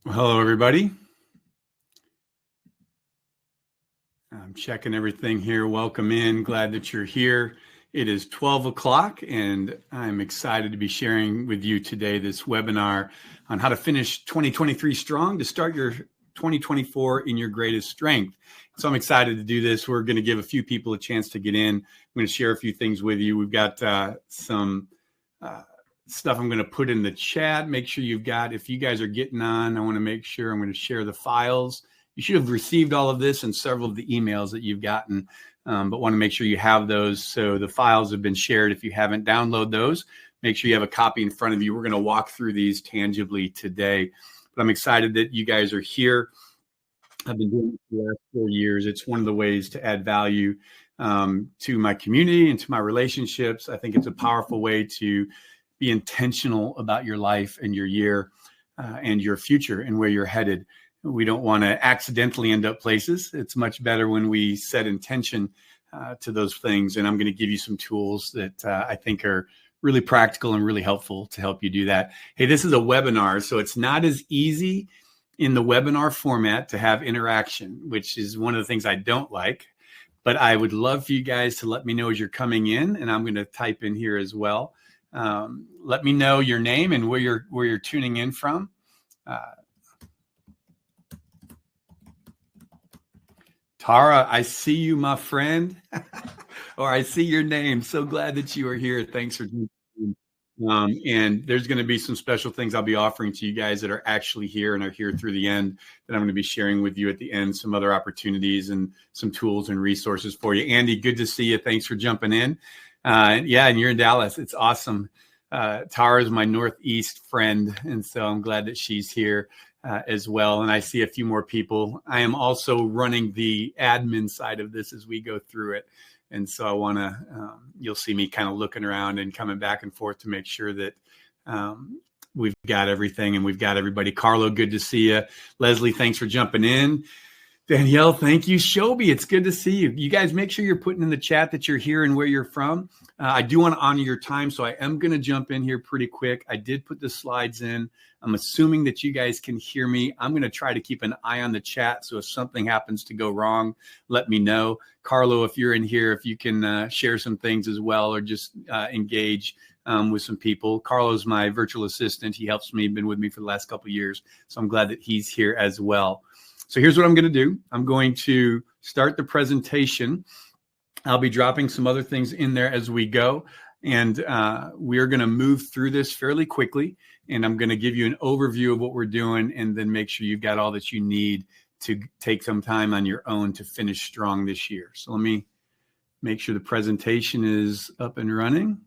Well, hello, everybody. I'm checking everything here. Welcome in. Glad that you're here. It is 12 o'clock, and I'm excited to be sharing with you today this webinar on how to finish 2023 strong to start your 2024 in your greatest strength. So I'm excited to do this. We're going to give a few people a chance to get in. I'm going to share a few things with you. We've got some stuff I'm going to put in the chat. Make sure you've got, if you guys are getting on, I want to make sure I'm going to share the files. You should have received all of this and several of the emails that you've gotten, but want to make sure you have those. So the files have been shared. If you haven't, download those. Make sure you have a copy in front of you. We're going to walk through these tangibly today. But I'm excited that you guys are here. I've been doing it for the last 4 years. It's one of the ways to add value to my community and to my relationships. I think it's a powerful way to be intentional about your life and your year and your future and where you're headed. We don't want to accidentally end up places. It's much better when we set intention to those things. And I'm going to give you some tools that I think are really practical and really helpful to help you do that. Hey, this is a webinar, so it's not as easy in the webinar format to have interaction, which is one of the things I don't like. But I would love for you guys to let me know as you're coming in, and I'm going to type in here as well. Let me know your name and where you're tuning in from. Tara, I see you, my friend, or I see your name. So glad that you are here. Thanks for joining. And there's going to be some special things I'll be offering to you guys that are actually here and are here through the end that I'm going to be sharing with you at the end, some other opportunities and some tools and resources for you. Andy, good to see you. Thanks for jumping in. Yeah, and you're in Dallas. It's awesome. Tara is my Northeast friend, and so I'm glad that she's here as well. And I see a few more people. I am also running the admin side of this as we go through it. And so I want to, you'll see me kind of looking around and coming back and forth to make sure that we've got everything and we've got everybody. Carlo, good to see you. Leslie, thanks for jumping in. Danielle, thank you. Shobi, it's good to see you. You guys make sure you're putting in the chat that you're here and where you're from. I do want to honor your time, so I am going to jump in here pretty quick. I did put the slides in. I'm assuming that you guys can hear me. I'm going to try to keep an eye on the chat, so if something happens to go wrong, let me know. Carlo, if you're in here, if you can share some things as well or just engage with some people. Carlo's my virtual assistant. He helps me, been with me for the last couple of years, so I'm glad that he's here as well. So here's what I'm going to do. I'm going to start the presentation. I'll be dropping some other things in there as we go. And we're going to move through this fairly quickly. And I'm going to give you an overview of what we're doing and then make sure you've got all that you need to take some time on your own to finish strong this year. So let me make sure the presentation is up and running.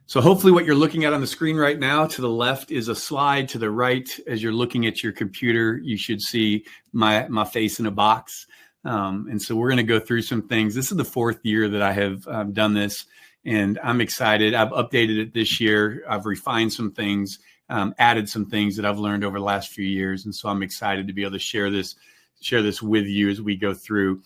So hopefully what you're looking at on the screen right now, to the left is a slide. To the right, as you're looking at your computer, you should see my face in a box. And so we're going to go through some things. This is the 4th year that I have done this, and I'm excited. I've updated it this year. I've refined some things, added some things that I've learned over the last few years. And so I'm excited to be able to share this with you as we go through.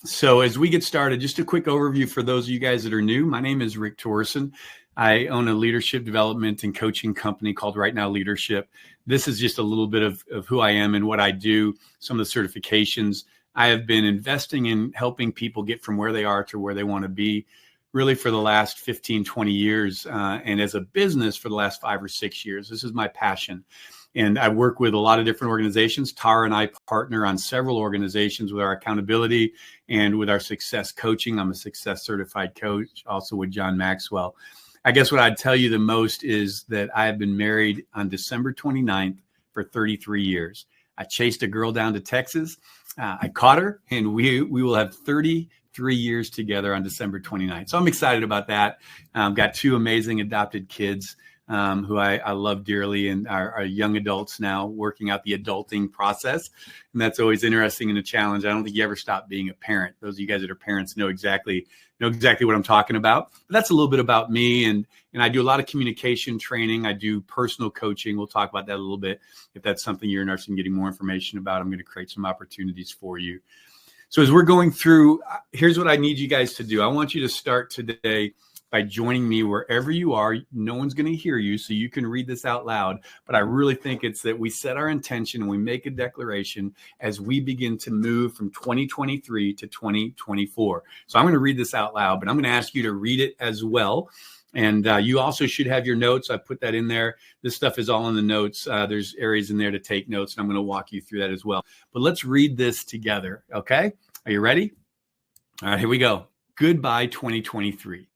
So as we get started, just a quick overview for those of you guys that are new. My name is Rick Torson. I own a leadership development and coaching company called Right Now Leadership. This is just a little bit of who I am and what I do, some of the certifications. I have been investing in helping people get from where they are to where they want to be really for the last 15, 20 years. And as a business for the last 5 or 6 years. This is my passion. And I work with a lot of different organizations. Tara and I partner on several organizations with our accountability and with our success coaching. I'm a success certified coach, also with John Maxwell. I guess what I'd tell you the most is that I have been married on December 29th for 33 years. I chased a girl down to Texas. I caught her, and we will have 33 years together on December 29th. So I'm excited about that. Got 2 amazing adopted kids. Who I love dearly and are young adults now working out the adulting process. And that's always interesting and a challenge. I don't think you ever stop being a parent. Those of you guys that are parents know exactly what I'm talking about. But that's a little bit about me. And I do a lot of communication training. I do personal coaching. We'll talk about that a little bit. If that's something you're interested in getting more information about, I'm going to create some opportunities for you. So as we're going through, here's what I need you guys to do. I want you to start today by joining me wherever you are. No one's going to hear you, so you can read this out loud. But I really think it's that we set our intention and we make a declaration as we begin to move from 2023 to 2024. So I'm going to read this out loud, but I'm going to ask you to read it as well. And you also should have your notes. I put that in there. This stuff is all in the notes. There's areas in there to take notes, and I'm going to walk you through that as well. But let's read this together, okay? Are you ready? All right, here we go. Goodbye, 2023.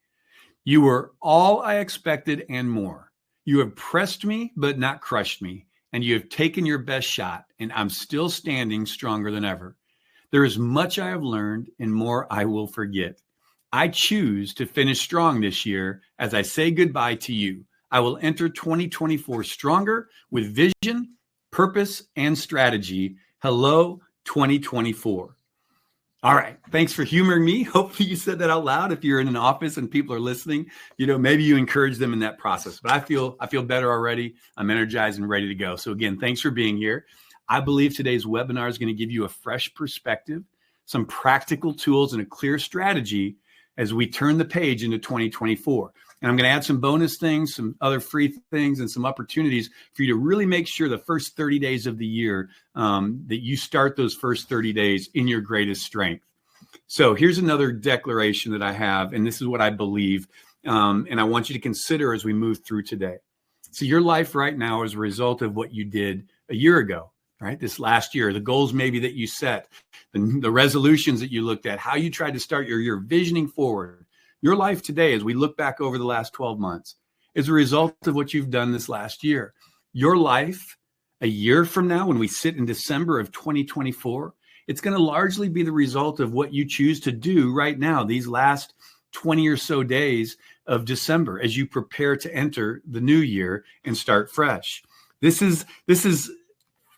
You were all I expected and more. You have pressed me, but not crushed me, and you have taken your best shot, and I'm still standing stronger than ever. There is much I have learned and more I will forget. I choose to finish strong this year as I say goodbye to you. I will enter 2024 stronger with vision, purpose, and strategy. Hello, 2024. All right. Thanks for humoring me. Hopefully you said that out loud. If you're in an office and people are listening, maybe you encourage them in that process. But I feel better already. I'm energized and ready to go. So again, thanks for being here. I believe today's webinar is going to give you a fresh perspective, some practical tools, and a clear strategy as we turn the page into 2024. And I'm going to add some bonus things, some other free things, and some opportunities for you to really make sure the first 30 days of the year that you start those first 30 days in your greatest strength. So here's another declaration that I have, and this is what I believe, and I want you to consider as we move through today. So your life right now is a result of what you did a year ago, right? This last year, the goals maybe that you set, the resolutions that you looked at, how you tried to start your year, visioning forward. Your life today, as we look back over the last 12 months, is a result of what you've done this last year. Your life a year from now, when we sit in December of 2024, it's going to largely be the result of what you choose to do right now, these last 20 or so days of December, as you prepare to enter the new year and start fresh. This is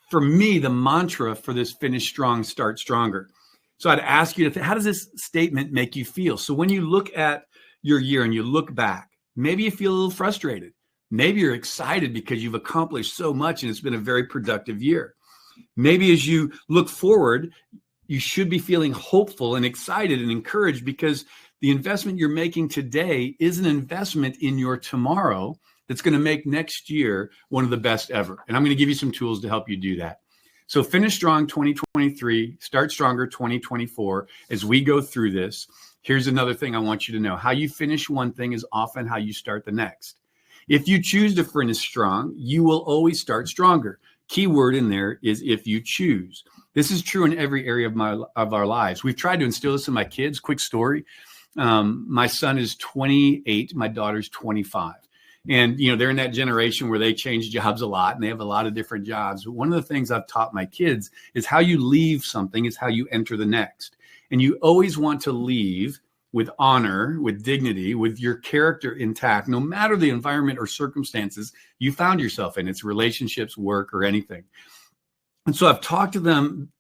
for me, the mantra for this finish strong, start stronger. So I'd ask you to how does this statement make you feel? So when you look at your year and you look back, maybe you feel a little frustrated. Maybe you're excited because you've accomplished so much and it's been a very productive year. Maybe as you look forward, you should be feeling hopeful and excited and encouraged because the investment you're making today is an investment in your tomorrow that's going to make next year one of the best ever. And I'm going to give you some tools to help you do that. So finish strong 2023, start stronger 2024. As we go through this, here's another thing I want you to know. How you finish one thing is often how you start the next. If you choose to finish strong, you will always start stronger. Key word in there is if you choose. This is true in every area of our lives. We've tried to instill this in my kids. Quick story. My son is 28. My daughter's 25. And, they're in that generation where they change jobs a lot and they have a lot of different jobs. But one of the things I've taught my kids is how you leave something is how you enter the next. And you always want to leave with honor, with dignity, with your character intact, no matter the environment or circumstances you found yourself in. It's relationships, work, or anything. And so I've talked to them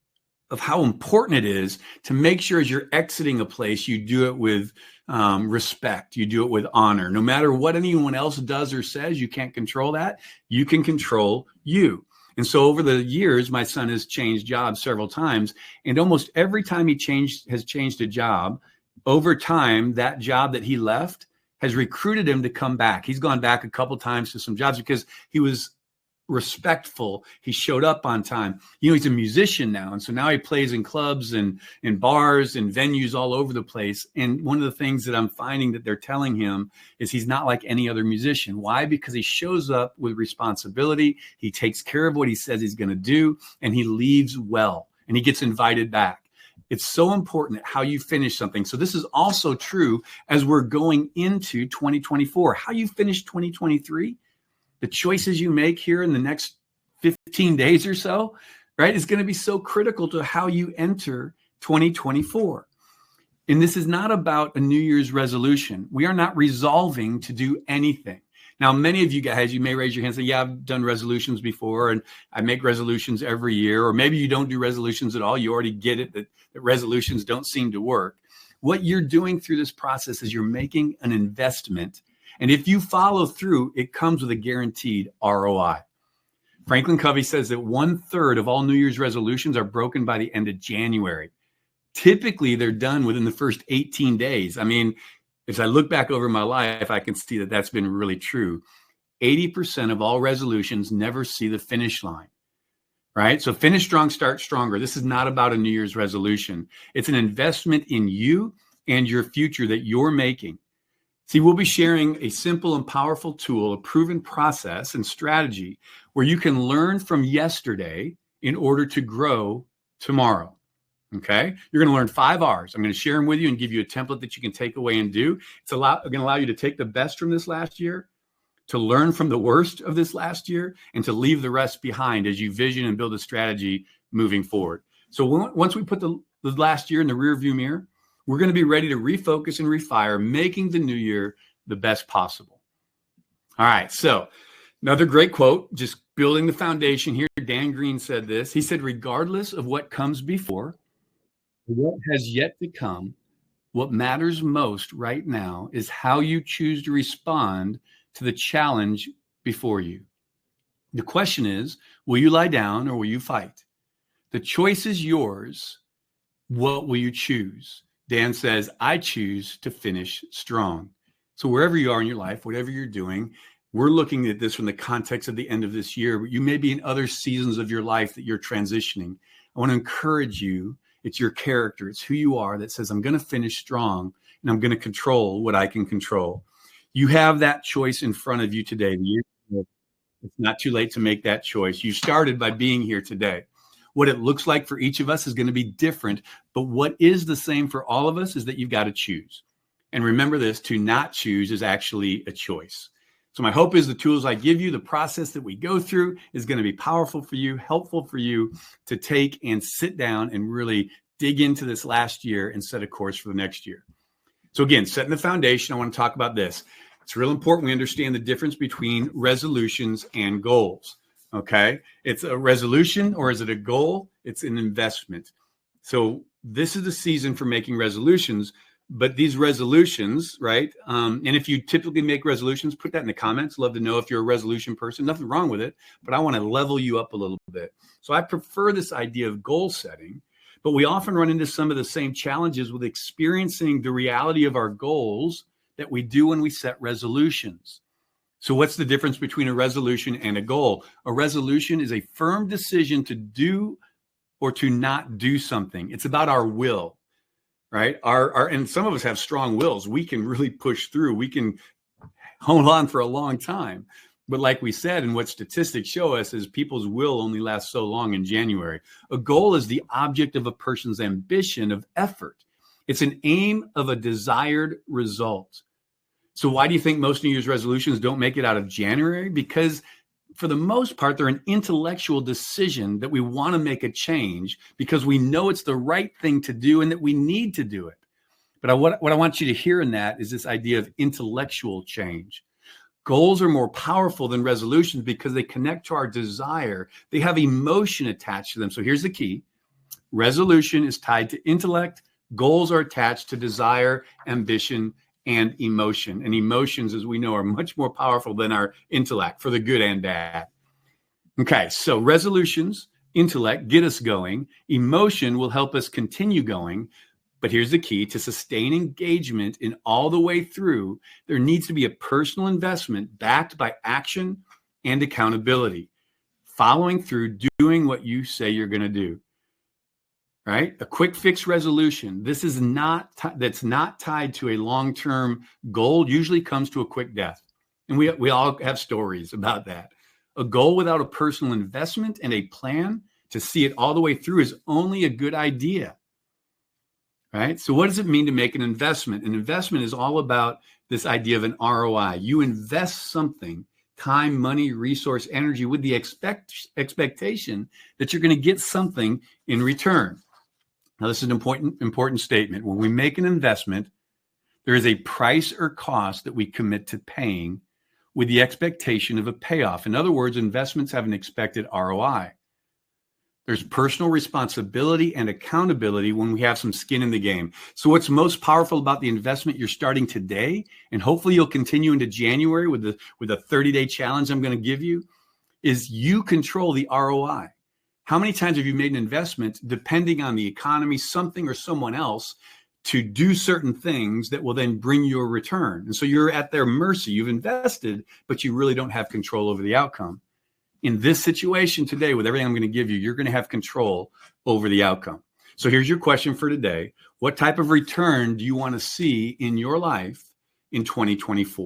of how important it is to make sure as you're exiting a place, you do it with respect, you do it with honor. No matter what anyone else does or says, you can't control that. You can control you. And so over the years, my son has changed jobs several times. And almost every time he has changed a job, over time, that job that he left has recruited him to come back. He's gone back a couple times to some jobs because he was respectful. He showed up on time. He's a musician now. And so now he plays in clubs and in bars and venues all over the place. And one of the things that I'm finding that they're telling him is he's not like any other musician. Why? Because he shows up with responsibility. He takes care of what he says he's going to do, and he leaves well, and he gets invited back. It's so important how you finish something. So this is also true as we're going into 2024. How you finish 2023, the choices you make here in the next 15 days or so, right, is going to be so critical to how you enter 2024. And this is not about a New Year's resolution. We are not resolving to do anything. Now, many of you guys, you may raise your hand and say, yeah, I've done resolutions before and I make resolutions every year. Or maybe you don't do resolutions at all. You already get it that resolutions don't seem to work. What you're doing through this process is you're making an investment. And if you follow through, it comes with a guaranteed ROI. Franklin Covey says that 1/3 of all New Year's resolutions are broken by the end of January. Typically, they're done within the first 18 days. I mean, As I look back over my life, I can see that that's been really true. 80% of all resolutions never see the finish line, right? So finish strong, start stronger. This is not about a New Year's resolution. It's an investment in you and your future that you're making. See, we'll be sharing a simple and powerful tool, a proven process and strategy where you can learn from yesterday in order to grow tomorrow. Okay. You're going to learn 5 R's. I'm going to share them with you and give you a template that you can take away and do. It's going to allow you to take the best from this last year, to learn from the worst of this last year, and to leave the rest behind as you vision and build a strategy moving forward. So once we put the last year in the rearview mirror, we're going to be ready to refocus and refire, making the new year the best possible. All right. So another great quote, just building the foundation here. Dan Green said this. He said, regardless of what comes before, what has yet to come, what matters most right now is how you choose to respond to the challenge before you. The question is, will you lie down or will you fight? The choice is yours. What will you choose? Dan says, I choose to finish strong. So wherever you are in your life, whatever you're doing, we're looking at this from the context of the end of this year, but you may be in other seasons of your life that you're transitioning. I want to encourage you. It's your character. It's who you are that says, I'm going to finish strong and I'm going to control what I can control. You have that choice in front of you today. It's not too late to make that choice. You started by being here today. What it looks like for each of us is going to be different, but what is the same for all of us is that you've got to choose. And remember this, to not choose is actually a choice. So my hope is the tools I give you, the process that we go through is going to be powerful for you, helpful for you to take and sit down and really dig into this last year and set a course for the next year. So again, setting the foundation, I want to talk about this. It's real important we understand the difference between resolutions and goals. Okay. It's a resolution, or is it a goal? It's an investment. So this is the season for making resolutions, but these resolutions, right? And if you typically make resolutions, put that in the comments. Love to know if you're a resolution person. Nothing wrong with it, but I want to level you up a little bit. So I prefer this idea of goal setting, but we often run into some of the same challenges with experiencing the reality of our goals that we do when we set resolutions. So what's the difference between a resolution and a goal? A resolution is a firm decision to do or to not do something. It's about our will. Right? And some of us have strong wills. We can really push through. We can hold on for a long time. But like we said, and what statistics show us is people's will only lasts so long in January. A goal is the object of a person's ambition of effort. It's an aim of a desired result. So why do you think most New Year's resolutions don't make it out of January? Because for the most part, they're an intellectual decision that we want to make a change because we know it's the right thing to do and that we need to do it. But what I want you to hear in that is this idea of intellectual change. Goals are more powerful than resolutions because they connect to our desire. They have emotion attached to them. So here's the key. Resolution is tied to intellect. Goals are attached to desire, ambition, and emotion. And emotions, as we know, are much more powerful than our intellect for the good and bad. Okay, so resolutions, intellect, get us going. Emotion will help us continue going. But here's the key: to sustain engagement in all the way through, there needs to be a personal investment backed by action and accountability. Following through, doing what you say you're going to do. Right? A quick fix resolution. This is that's not tied to a long-term goal, usually comes to a quick death. And we all have stories about that. A goal without a personal investment and a plan to see it all the way through is only a good idea. Right? So what does it mean to make an investment? An investment is all about this idea of an ROI. You invest something, time, money, resource, energy, with the expectation that you're going to get something in return. Now, this is an important statement. When we make an investment, there is a price or cost that we commit to paying with the expectation of a payoff. In other words, investments have an expected ROI. There's personal responsibility and accountability when we have some skin in the game. So what's most powerful about the investment you're starting today, and hopefully you'll continue into January with a 30-day challenge I'm going to give you, is you control the ROI. How many times have you made an investment depending on the economy, something or someone else to do certain things that will then bring you a return. And so you're at their mercy. You've invested, but you really don't have control over the outcome. In this situation today, with everything I'm going to give you, you're going to have control over the outcome. So here's your question for today. What type of return do you want to see in your life in 2024?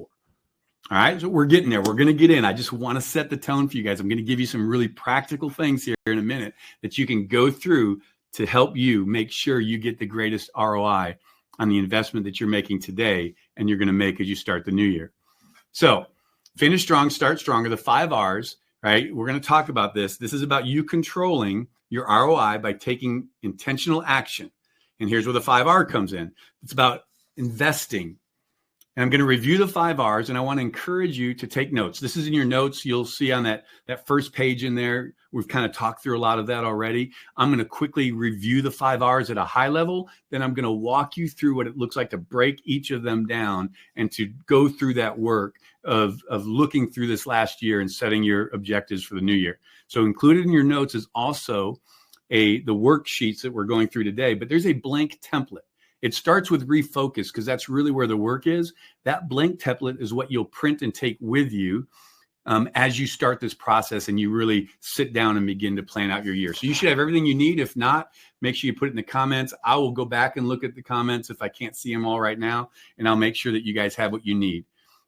All right, so we're getting there. We're going to get in. I just want to set the tone for you guys. I'm going to give you some really practical things here in a minute that you can go through to help you make sure you get the greatest ROI on the investment that you're making today and you're going to make as you start the new year. So finish strong, start stronger, the 5 R's, right? We're going to talk about this. This is about you controlling your ROI by taking intentional action. And here's where the 5R comes in. It's about investing. And I'm going to review the 5 R's, and I want to encourage you to take notes. This is in your notes. You'll see on that first page in there. We've kind of talked through a lot of that already. I'm going to quickly review the 5 R's at a high level. Then I'm going to walk you through what it looks like to break each of them down and to go through that work of looking through this last year and setting your objectives for the new year. So included in your notes is also the worksheets that we're going through today, but there's a blank template. It starts with refocus because that's really where the work is. That blank template is what you'll print and take with you as you start this process and you really sit down and begin to plan out your year. So you should have everything you need. If not, make sure you put it in the comments. I will go back and look at the comments if I can't see them all right now, and I'll make sure that you guys have what you need.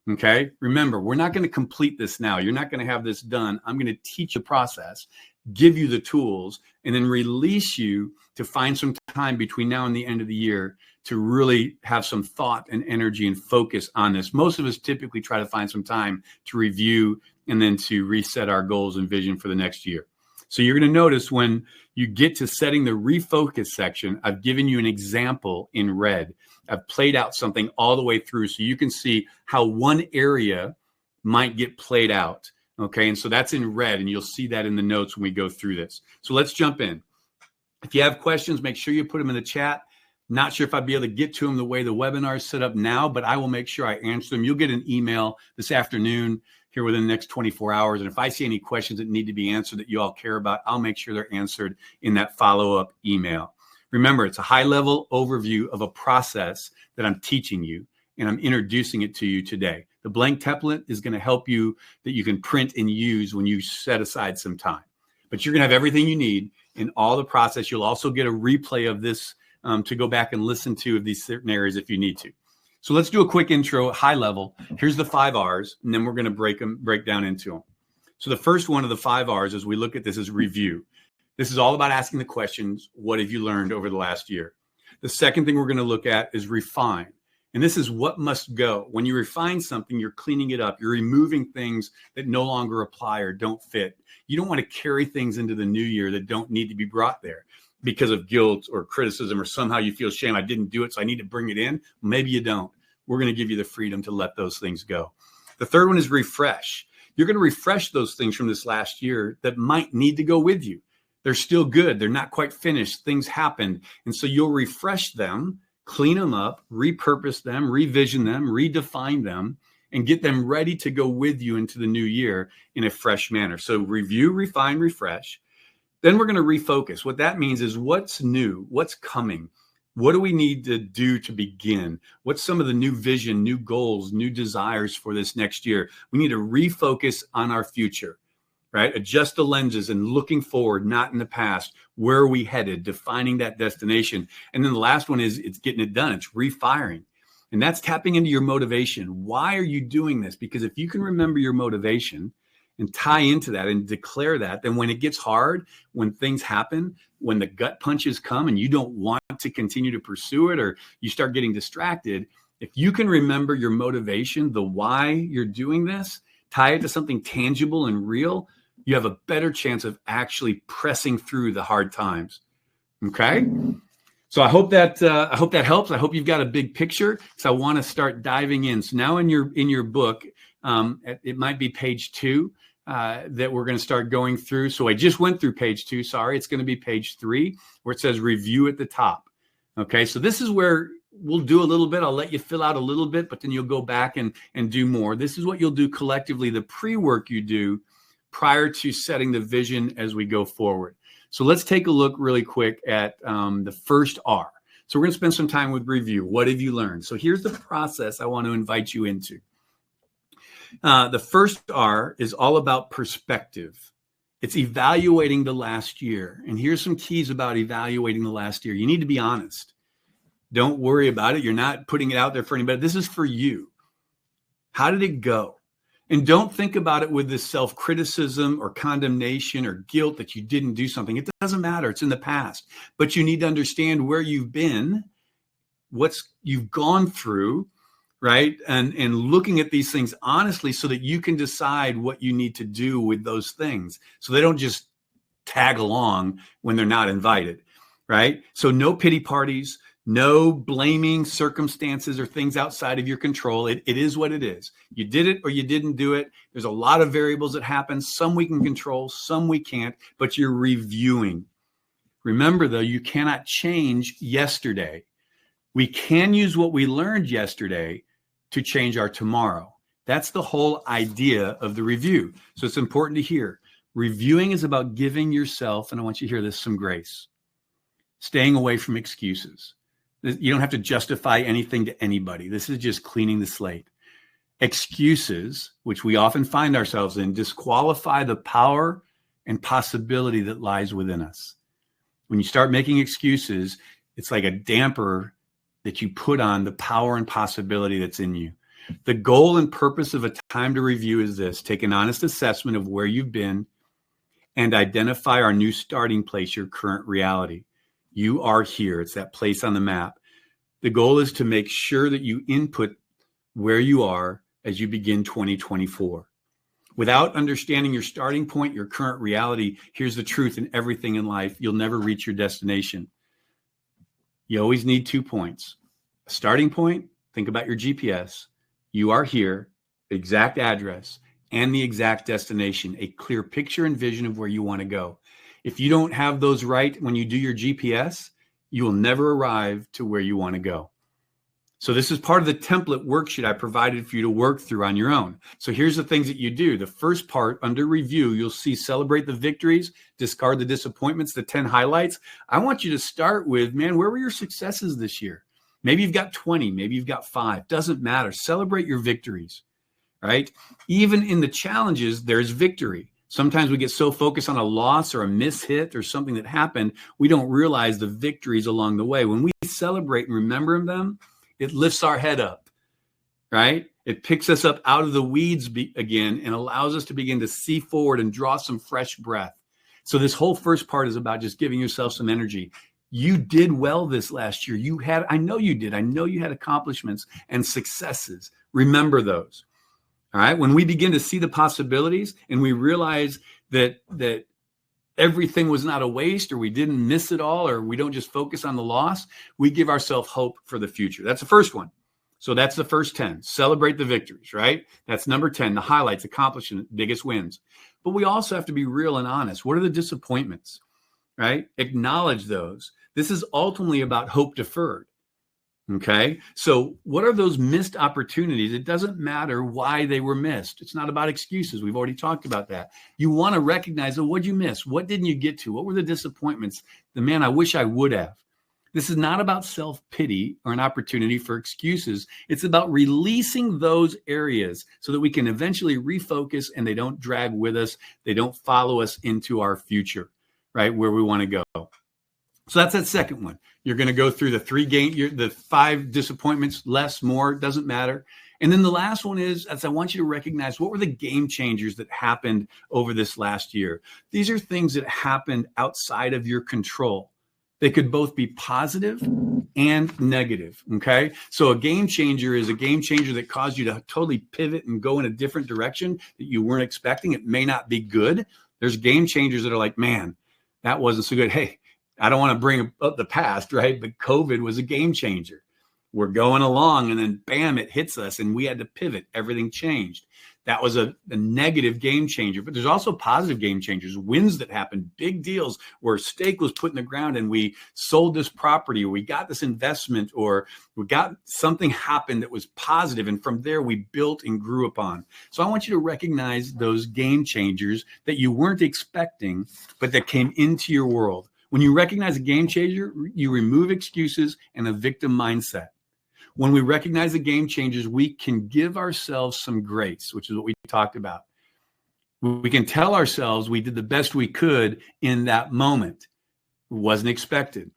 Okay. Remember, we're not going to complete this now. You're not going to have this done. I'm going to teach a process, give you the tools, and then release you to find some time between now and the end of the year to really have some thought and energy and focus on this. Most of us typically try to find some time to review and then to reset our goals and vision for the next year. So you're going to notice when you get to setting the refocus section, I've given you an example in red. I've played out something all the way through so you can see how one area might get played out. Okay, and so that's in red, and you'll see that in the notes when we go through this. So let's jump in. If you have questions, make sure you put them in the chat. Not sure if I'll be able to get to them the way the webinar is set up now, but I will make sure I answer them. You'll get an email this afternoon here within the next 24 hours. And if I see any questions that need to be answered that you all care about, I'll make sure they're answered in that follow-up email. Remember, it's a high-level overview of a process that I'm teaching you, and I'm introducing it to you today. The blank template is going to help you that you can print and use when you set aside some time. But you're going to have everything you need in all the process. You'll also get a replay of this to go back and listen to of these certain areas if you need to. So let's do a quick intro, high level. Here's the 5 R's, and then we're going to break down into them. So the first one of the 5 R's as we look at this is review. This is all about asking the questions, what have you learned over the last year? The second thing we're going to look at is refine. And this is what must go. When you refine something, you're cleaning it up. You're removing things that no longer apply or don't fit. You don't want to carry things into the new year that don't need to be brought there because of guilt or criticism, or somehow you feel shame. I didn't do it, so I need to bring it in. Maybe you don't. We're going to give you the freedom to let those things go. The third one is refresh. You're going to refresh those things from this last year that might need to go with you. They're still good. They're not quite finished. Things happened. And so you'll refresh them, clean them up, repurpose them, revision them, redefine them, and get them ready to go with you into the new year in a fresh manner. So review, refine, refresh. Then we're going to refocus. What that means is what's new, what's coming. What do we need to do to begin? What's some of the new vision, new goals, new desires for this next year? We need to refocus on our future, right? Adjust the lenses and looking forward, not in the past. Where are we headed? Defining that destination. And then the last one is it's getting it done. It's refiring. And that's tapping into your motivation. Why are you doing this? Because if you can remember your motivation and tie into that and declare that, then when it gets hard, when things happen, when the gut punches come and you don't want to continue to pursue it, or you start getting distracted, if you can remember your motivation, the why you're doing this, tie it to something tangible and real, you have a better chance of actually pressing through the hard times. Okay? So I hope that helps. I hope you've got a big picture. So I want to start diving in. So now in your book, it might be page 2 that we're going to start going through. So I just went through page 2. Sorry, it's going to be page 3 where it says review at the top. Okay, so this is where we'll do a little bit. I'll let you fill out a little bit, but then you'll go back and do more. This is what you'll do collectively, the pre-work you do prior to setting the vision as we go forward. So let's take a look really quick at the first R. So we're going to spend some time with review. What have you learned? So here's the process I want to invite you into. The first R is all about perspective. It's evaluating the last year. And here's some keys about evaluating the last year. You need to be honest. Don't worry about it. You're not putting it out there for anybody. This is for you. How did it go? And don't think about it with this self-criticism or condemnation or guilt that you didn't do something. It doesn't matter. It's in the past. But you need to understand where you've been, what you've gone through, right? And looking at these things honestly so that you can decide what you need to do with those things. So they don't just tag along when they're not invited, right? So no pity parties, no blaming circumstances or things outside of your control. It is what it is. You did it or you didn't do it. There's a lot of variables that happen. Some we can control, some we can't, but you're reviewing. Remember, though, you cannot change yesterday. We can use what we learned yesterday to change our tomorrow. That's the whole idea of the review. So it's important to hear. Reviewing is about giving yourself, and I want you to hear this, some grace. Staying away from excuses. You don't have to justify anything to anybody. This is just cleaning the slate. Excuses, which we often find ourselves in, disqualify the power and possibility that lies within us. When you start making excuses, it's like a damper that you put on the power and possibility that's in you. The goal and purpose of a time to review is this: take an honest assessment of where you've been and identify our new starting place, your current reality. You are here. It's that place on the map. The goal is to make sure that you input where you are as you begin 2024. Without understanding your starting point, your current reality, here's the truth in everything in life: you'll never reach your destination. You always need 2 points. A starting point, think about your GPS. You are here, exact address, and the exact destination, a clear picture and vision of where you want to go. If you don't have those right when you do your GPS, you will never arrive to where you want to go. So this is part of the template worksheet I provided for you to work through on your own. So here's the things that you do. The first part, under review, you'll see celebrate the victories, discard the disappointments, the 10 highlights. I want you to start with, man, where were your successes this year? Maybe you've got 20, maybe you've got 5. Doesn't matter. Celebrate your victories, right? Even in the challenges, there's victory. Sometimes we get so focused on a loss or a mishit or something that happened, we don't realize the victories along the way. When we celebrate and remember them, it lifts our head up, right? It picks us up out of the weeds again and allows us to begin to see forward and draw some fresh breath. So this whole first part is about just giving yourself some energy. You did well this last year. I know you did. I know you had accomplishments and successes. Remember those. All right. When we begin to see the possibilities and we realize that everything was not a waste, or we didn't miss it all, or we don't just focus on the loss, we give ourselves hope for the future. That's the first one. So that's the first 10. Celebrate the victories, right? That's number 10, the highlights, accomplishment, biggest wins. But we also have to be real and honest. What are the disappointments, right? Acknowledge those. This is ultimately about hope deferred. Okay. So what are those missed opportunities? It doesn't matter why they were missed. It's not about excuses. We've already talked about that. You want to recognize, oh, what'd you miss? What didn't you get to? What were the disappointments? I wish I would have. This is not about self-pity or an opportunity for excuses. It's about releasing those areas so that we can eventually refocus and they don't drag with us. They don't follow us into our future, right? Where we want to go. So that's that second one. You're going to go through the 5 disappointments, less, more, doesn't matter. And then the last one is, I want you to recognize, what were the game changers that happened over this last year? These are things that happened outside of your control. They could both be positive and negative. Okay. So a game changer is a game changer that caused you to totally pivot and go in a different direction that you weren't expecting. It may not be good. There's game changers that are like, man, that wasn't so good. Hey, I don't want to bring up the past, right? But COVID was a game changer. We're going along and then bam, it hits us and we had to pivot. Everything changed. That was a negative game changer. But there's also positive game changers, wins that happened, big deals where a stake was put in the ground and we sold this property, or we got this investment, or we got something happen that was positive. And from there, we built and grew upon. So I want you to recognize those game changers that you weren't expecting, but that came into your world. When you recognize a game changer, you remove excuses and a victim mindset. When we recognize the game changers, we can give ourselves some grace, which is what we talked about. We can tell ourselves we did the best we could in that moment. It wasn't expected.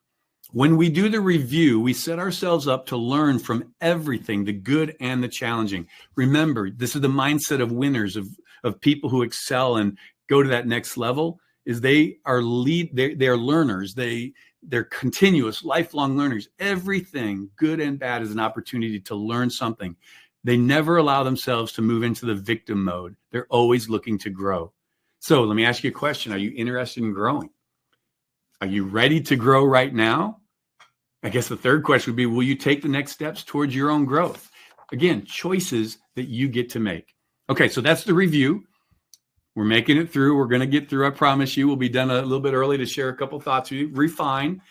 When we do the review, we set ourselves up to learn from everything, the good and the challenging. Remember, this is the mindset of winners, of people who excel and go to that next level, is they are learners. They're continuous, lifelong learners. Everything, good and bad, is an opportunity to learn something. They never allow themselves to move into the victim mode. They're always looking to grow. So let me ask you a question. Are you interested in growing? Are you ready to grow right now? I guess the third question would be, will you take the next steps towards your own growth? Again, choices that you get to make. Okay, so that's the review. We're making it through. We're going to get through. I promise you. We'll be done a little bit early to share a couple thoughts with you. Refine.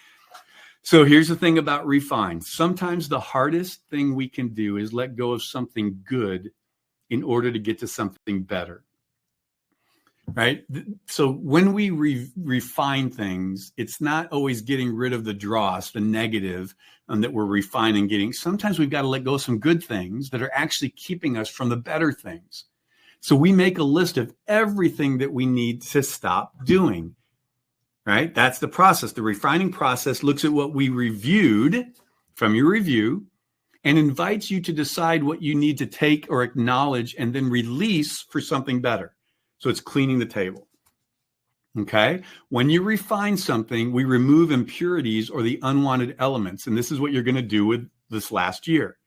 So here's the thing about refine. Sometimes the hardest thing we can do is let go of something good in order to get to something better. Right? So when we refine things, it's not always getting rid of the dross, the negative that we're refining, getting. Sometimes we've got to let go of some good things that are actually keeping us from the better things. So we make a list of everything that we need to stop doing. Right? That's the process. The refining process looks at what we reviewed from your review and invites you to decide what you need to take or acknowledge and then release for something better. So it's cleaning the table. Okay? When you refine something, we remove impurities or the unwanted elements. And this is what you're going to do with this last year.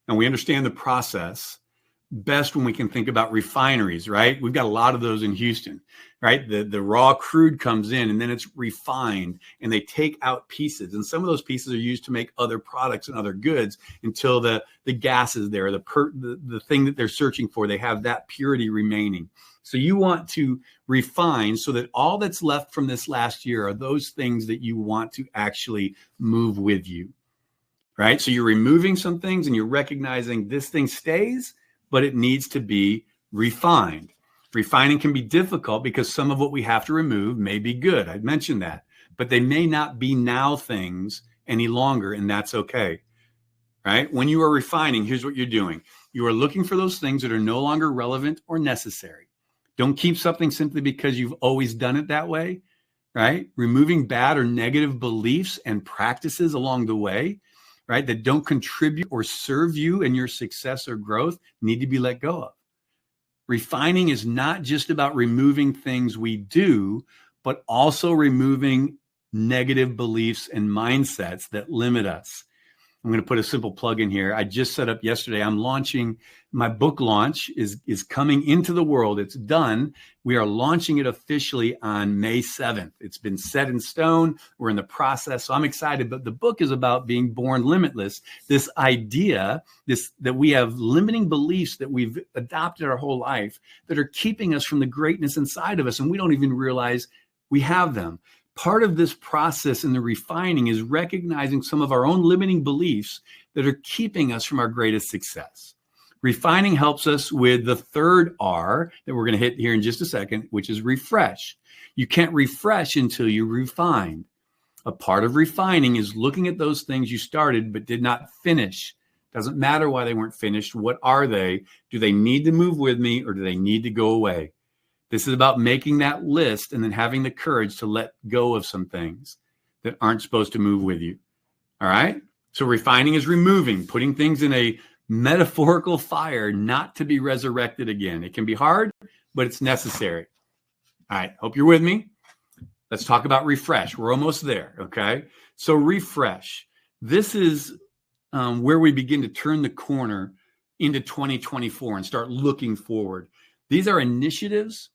And we understand the process best when we can think about refineries, right? We've got a lot of those in Houston, right? The raw crude comes in and then it's refined and they take out pieces. And some of those pieces are used to make other products and other goods until the gas is there, the thing that they're searching for, they have that purity remaining. So you want to refine so that all that's left from this last year are those things that you want to actually move with you, right? So you're removing some things and you're recognizing this thing stays, but it needs to be refined. Refining can be difficult because some of what we have to remove may be good. I mentioned that, but they may not be now things any longer, and that's okay, right? When you are refining, here's what you're doing. You are looking for those things that are no longer relevant or necessary. Don't keep something simply because you've always done it that way, right? Removing bad or negative beliefs and practices along the way, right, that don't contribute or serve you in your success or growth need to be let go of. Refining is not just about removing things we do, but also removing negative beliefs and mindsets that limit us. I'm going to put a simple plug in here. I just set up yesterday. I'm launching my book. Launch is coming into the world. It's done. We are launching it officially on May 7th. It's been set in stone. We're in the process. So I'm excited. But the book is about being born limitless. This idea, that we have limiting beliefs that we've adopted our whole life that are keeping us from the greatness inside of us. And we don't even realize we have them. Part of this process in the refining is recognizing some of our own limiting beliefs that are keeping us from our greatest success. Refining helps us with the third R that we're going to hit here in just a second, which is refresh. You can't refresh until you refine. A part of refining is looking at those things you started but did not finish. Doesn't matter why they weren't finished. What are they? Do they need to move with me or do they need to go away? This is about making that list and then having the courage to let go of some things that aren't supposed to move with you. All right? So refining is removing, putting things in a metaphorical fire, not to be resurrected again. It can be hard, but it's necessary. All right. Hope you're with me. Let's talk about refresh. We're almost there. Okay. So refresh. This is where we begin to turn the corner into 2024 and start looking forward. These are initiatives,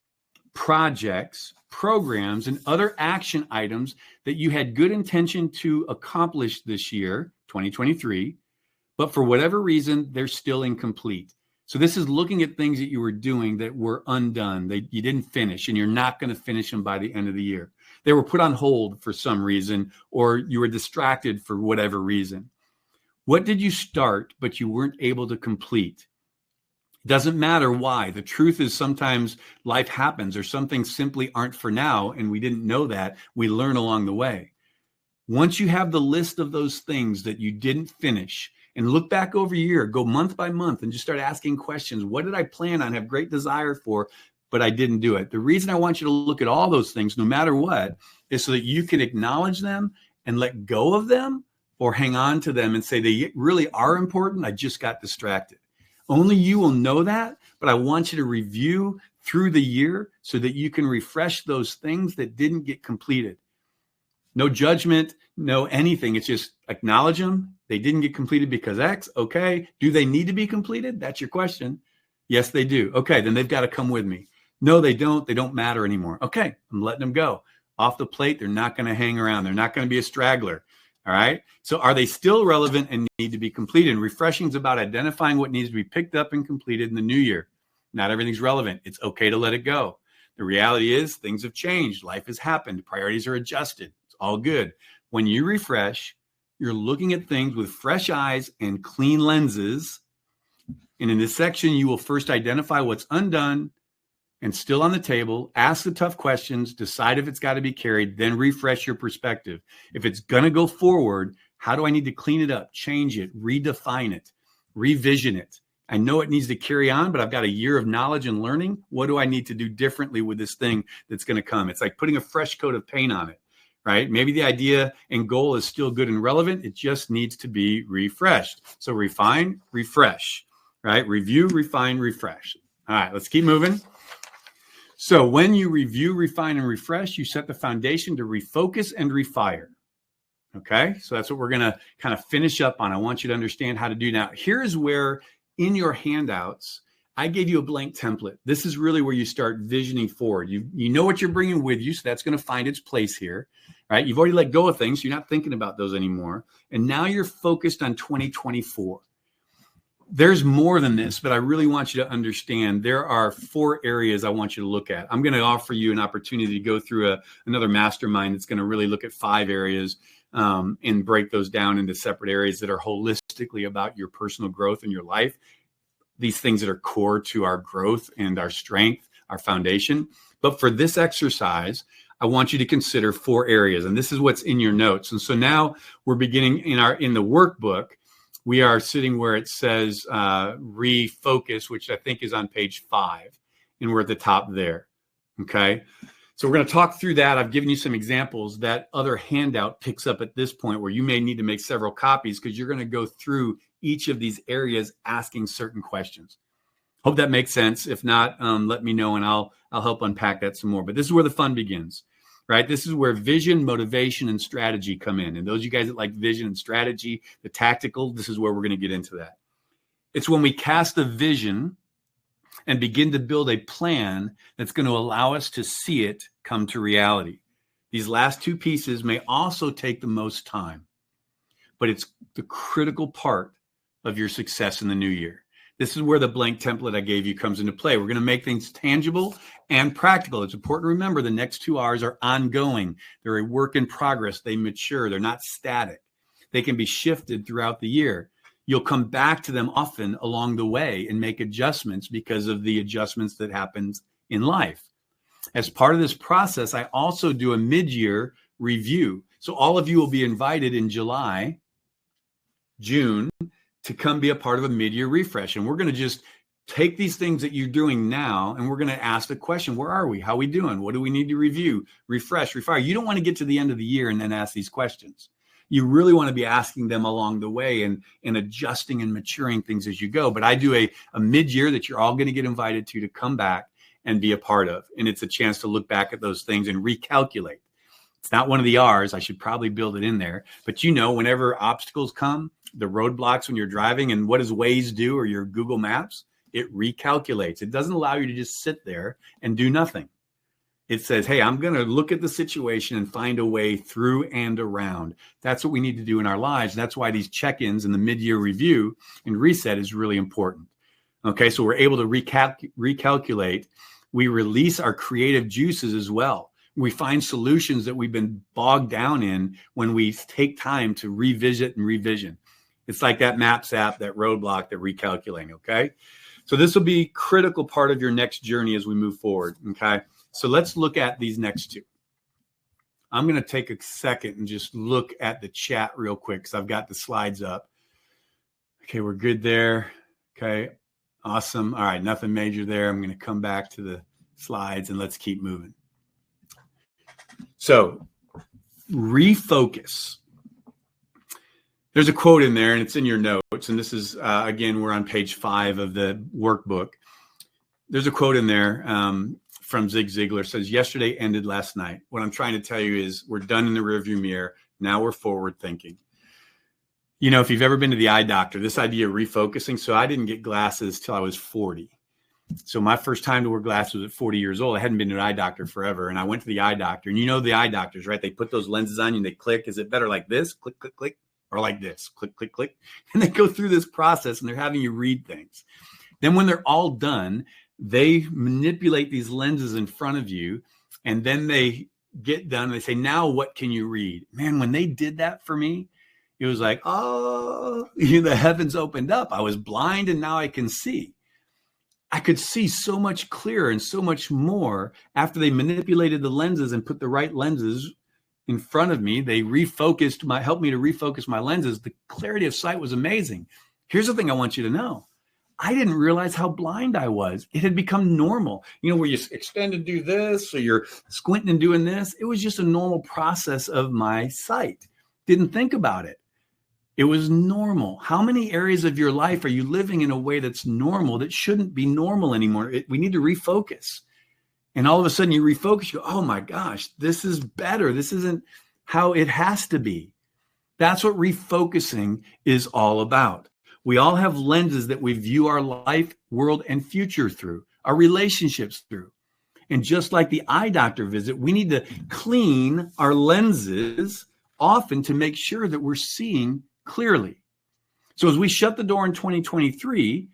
projects, programs, and other action items that you had good intention to accomplish this year, 2023, but for whatever reason, they're still incomplete. So this is looking at things that you were doing that were undone, that you didn't finish, and you're not going to finish them by the end of the year. They were put on hold for some reason, or you were distracted for whatever reason. What did you start, but you weren't able to complete? Doesn't matter why. The truth is sometimes life happens or some things simply aren't for now, and we didn't know that. We learn along the way. Once you have the list of those things that you didn't finish, and look back over a year, go month by month and just start asking questions. What did I plan on, have great desire for, but I didn't do it? The reason I want you to look at all those things, no matter what, is so that you can acknowledge them and let go of them, or hang on to them and say they really are important. I just got distracted. Only you will know that, but I want you to review through the year so that you can refresh those things that didn't get completed. No judgment, no anything. It's just acknowledge them. They didn't get completed because X. Okay. Do they need to be completed? That's your question. Yes, they do. Okay. Then they've got to come with me. No, they don't. They don't matter anymore. Okay. I'm letting them go off the plate. They're not going to hang around. They're not going to be a straggler. All right. So are they still relevant and need to be completed? And refreshing is about identifying what needs to be picked up and completed in the new year. Not everything's relevant. It's okay to let it go. The reality is things have changed. Life has happened. Priorities are adjusted. It's all good. When you refresh, you're looking at things with fresh eyes and clean lenses. And in this section, you will first identify what's undone and still on the table, ask the tough questions, decide if it's got to be carried, then refresh your perspective. If it's going to go forward, how do I need to clean it up, change it, redefine it, revision it? I know it needs to carry on, but I've got a year of knowledge and learning. What do I need to do differently with this thing that's going to come? It's like putting a fresh coat of paint on it, right? Maybe the idea and goal is still good and relevant. It just needs to be refreshed. So refine, refresh, right? Review, refine, refresh. All right, let's keep moving. So when you review, refine, and refresh, you set the foundation to refocus and refire. Okay, so that's what we're going to kind of finish up on. I want you to understand how to do now. Here's where in your handouts, I gave you a blank template. This is really where you start visioning forward. You know what you're bringing with you, so that's going to find its place here, right? You've already let go of things. So you're not thinking about those anymore. And now you're focused on 2024. There's more than this, but I really want you to understand there are 4 areas I want you to look at. I'm going to offer you an opportunity to go through another mastermind that's going to really look at 5 areas and break those down into separate areas that are holistically about your personal growth in your life. These things that are core to our growth and our strength, our foundation. But for this exercise, I want you to consider 4 areas, and this is what's in your notes. And so now we're beginning in the workbook. We are sitting where it says refocus, which I think is on page 5, and we're at the top there. Okay. So we're going to talk through that. I've given you some examples. That other handout picks up at this point where you may need to make several copies because you're going to go through each of these areas asking certain questions. Hope that makes sense. If not, let me know and I'll help unpack that some more. But this is where the fun begins, right? This is where vision, motivation, and strategy come in. And those of you guys that like vision and strategy, the tactical, this is where we're going to get into that. It's when we cast a vision and begin to build a plan that's going to allow us to see it come to reality. These last 2 pieces may also take the most time, but it's the critical part of your success in the new year. This is where the blank template I gave you comes into play. We're going to make things tangible and practical. It's important to remember the next 2 hours are ongoing. They're a work in progress. They mature. They're not static. They can be shifted throughout the year. You'll come back to them often along the way and make adjustments because of the adjustments that happens in life. As part of this process, I also do a mid-year review. So all of you will be invited in July, June, to come be a part of a mid-year refresh. And we're going to just take these things that you're doing now, and we're going to ask the question, where are we? How are we doing? What do we need to review, refresh, refire? You don't want to get to the end of the year and then ask these questions. You really want to be asking them along the way and adjusting and maturing things as you go. But I do a mid-year that you're all going to get invited to come back and be a part of. And it's a chance to look back at those things and recalculate. It's not one of the R's. I should probably build it in there. But whenever obstacles come, the roadblocks when you're driving, and what does Waze do or your Google Maps? It recalculates. It doesn't allow you to just sit there and do nothing. It says, hey, I'm going to look at the situation and find a way through and around. That's what we need to do in our lives. That's why these check-ins and the mid-year review and reset is really important. Okay, so we're able to recalculate. We release our creative juices as well. We find solutions that we've been bogged down in when we take time to revisit and revision. It's like that Maps app, that roadblock, that recalculating, okay? So this will be a critical part of your next journey as we move forward, okay? So let's look at these next 2. I'm going to take a second and just look at the chat real quick because I've got the slides up. Okay, we're good there. Okay, awesome. All right, nothing major there. I'm going to come back to the slides and let's keep moving. So, refocus. There's a quote in there and it's in your notes. And this is, again, we're on page 5 of the workbook. There's a quote in there from Zig Ziglar. It says, yesterday ended last night. What I'm trying to tell you is we're done in the rearview mirror. Now we're forward thinking. You know, if you've ever been to the eye doctor, this idea of refocusing. So I didn't get glasses till I was 40. So my first time to wear glasses was at 40 years old. I hadn't been to an eye doctor forever. And I went to the eye doctor. And you know the eye doctors, right? They put those lenses on you and they click. Is it better like this? Click, click, click. Or like this, click, click, click. And they go through this process and they're having you read things. Then when they're all done, they manipulate these lenses in front of you. And then they get done and they say, now what can you read? Man, when they did that for me, it was like, oh, the heavens opened up. I was blind and now I can see. I could see so much clearer and so much more after they manipulated the lenses and put the right lenses in front of me. They helped me to refocus my lenses. The clarity of sight was amazing. Here's the thing I want you to know. I didn't realize how blind I was. It had become normal. You know, where you extend and do this, or you're squinting and doing this. It was just a normal process of my sight. Didn't think about it. It was normal. How many areas of your life are you living in a way that's normal that shouldn't be normal anymore? We need to refocus. And all of a sudden you refocus, you go, oh my gosh, this is better. This isn't how it has to be. That's what refocusing is all about. We all have lenses that we view our life, world, and future through, our relationships through. And just like the eye doctor visit, we need to clean our lenses often to make sure that we're seeing clearly. So as we shut the door in 2023,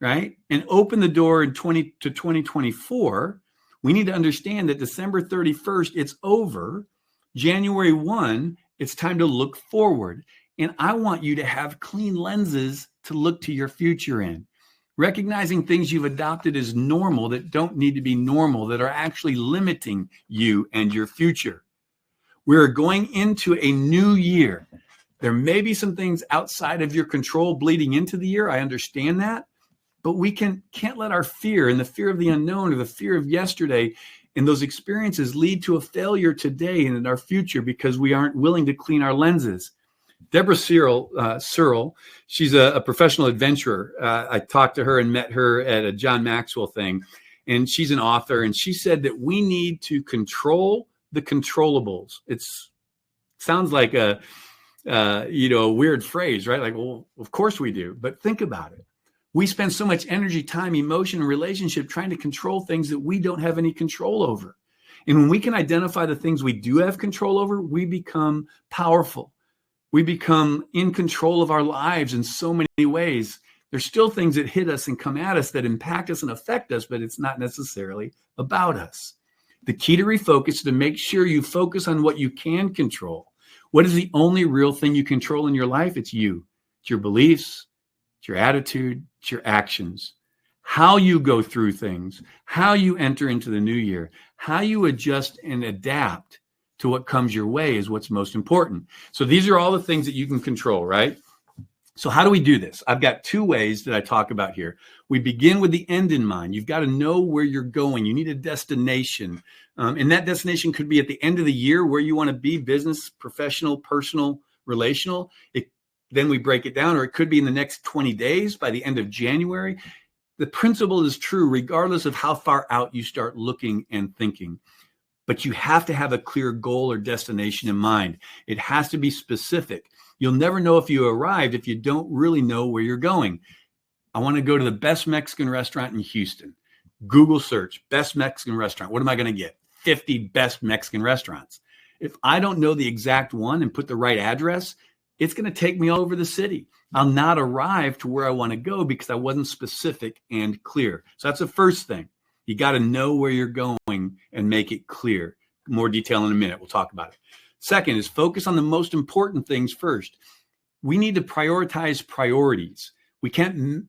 right, and open the door in 2024, we need to understand that December 31st, it's over. January 1, it's time to look forward. And I want you to have clean lenses to look to your future in. Recognizing things you've adopted as normal that don't need to be normal, that are actually limiting you and your future. We're going into a new year. There may be some things outside of your control bleeding into the year. I understand that. But we can't let our fear and the fear of the unknown or the fear of yesterday and those experiences lead to a failure today and in our future because we aren't willing to clean our lenses. Deborah Searle, she's a professional adventurer. I talked to her and met her at a John Maxwell thing, and she's an author. And she said that we need to control the controllables. It sounds like a weird phrase, right? Like, well, of course we do, but think about it. We spend so much energy, time, emotion, and relationship trying to control things that we don't have any control over. And when we can identify the things we do have control over, we become powerful. We become in control of our lives in so many ways. There's still things that hit us and come at us that impact us and affect us, but it's not necessarily about us. The key to refocus is to make sure you focus on what you can control. What is the only real thing you control in your life? It's you. It's your beliefs. It's your attitude, it's your actions, how you go through things, how you enter into the new year, how you adjust and adapt to what comes your way is what's most important. So these are all the things that you can control, right? So how do we do this? I've got 2 ways that I talk about here. We begin with the end in mind. You've got to know where you're going. You need a destination. And that destination could be at the end of the year where you want to be, business, professional, personal, relational. Then we break it down, or it could be in the next 20 days by the end of January. The principle is true regardless of how far out you start looking and thinking. But you have to have a clear goal or destination in mind. It has to be specific. You'll never know if you arrived if you don't really know where you're going. I want to go to the best Mexican restaurant in Houston. Google search, best Mexican restaurant. What am I going to get? 50 best Mexican restaurants. If I don't know the exact one and put the right address, it's going to take me all over the city. I'll not arrive to where I want to go because I wasn't specific and clear. So that's the first thing. You got to know where you're going and make it clear. More detail in a minute. We'll talk about it. Second is focus on the most important things first. We need to prioritize priorities. We can't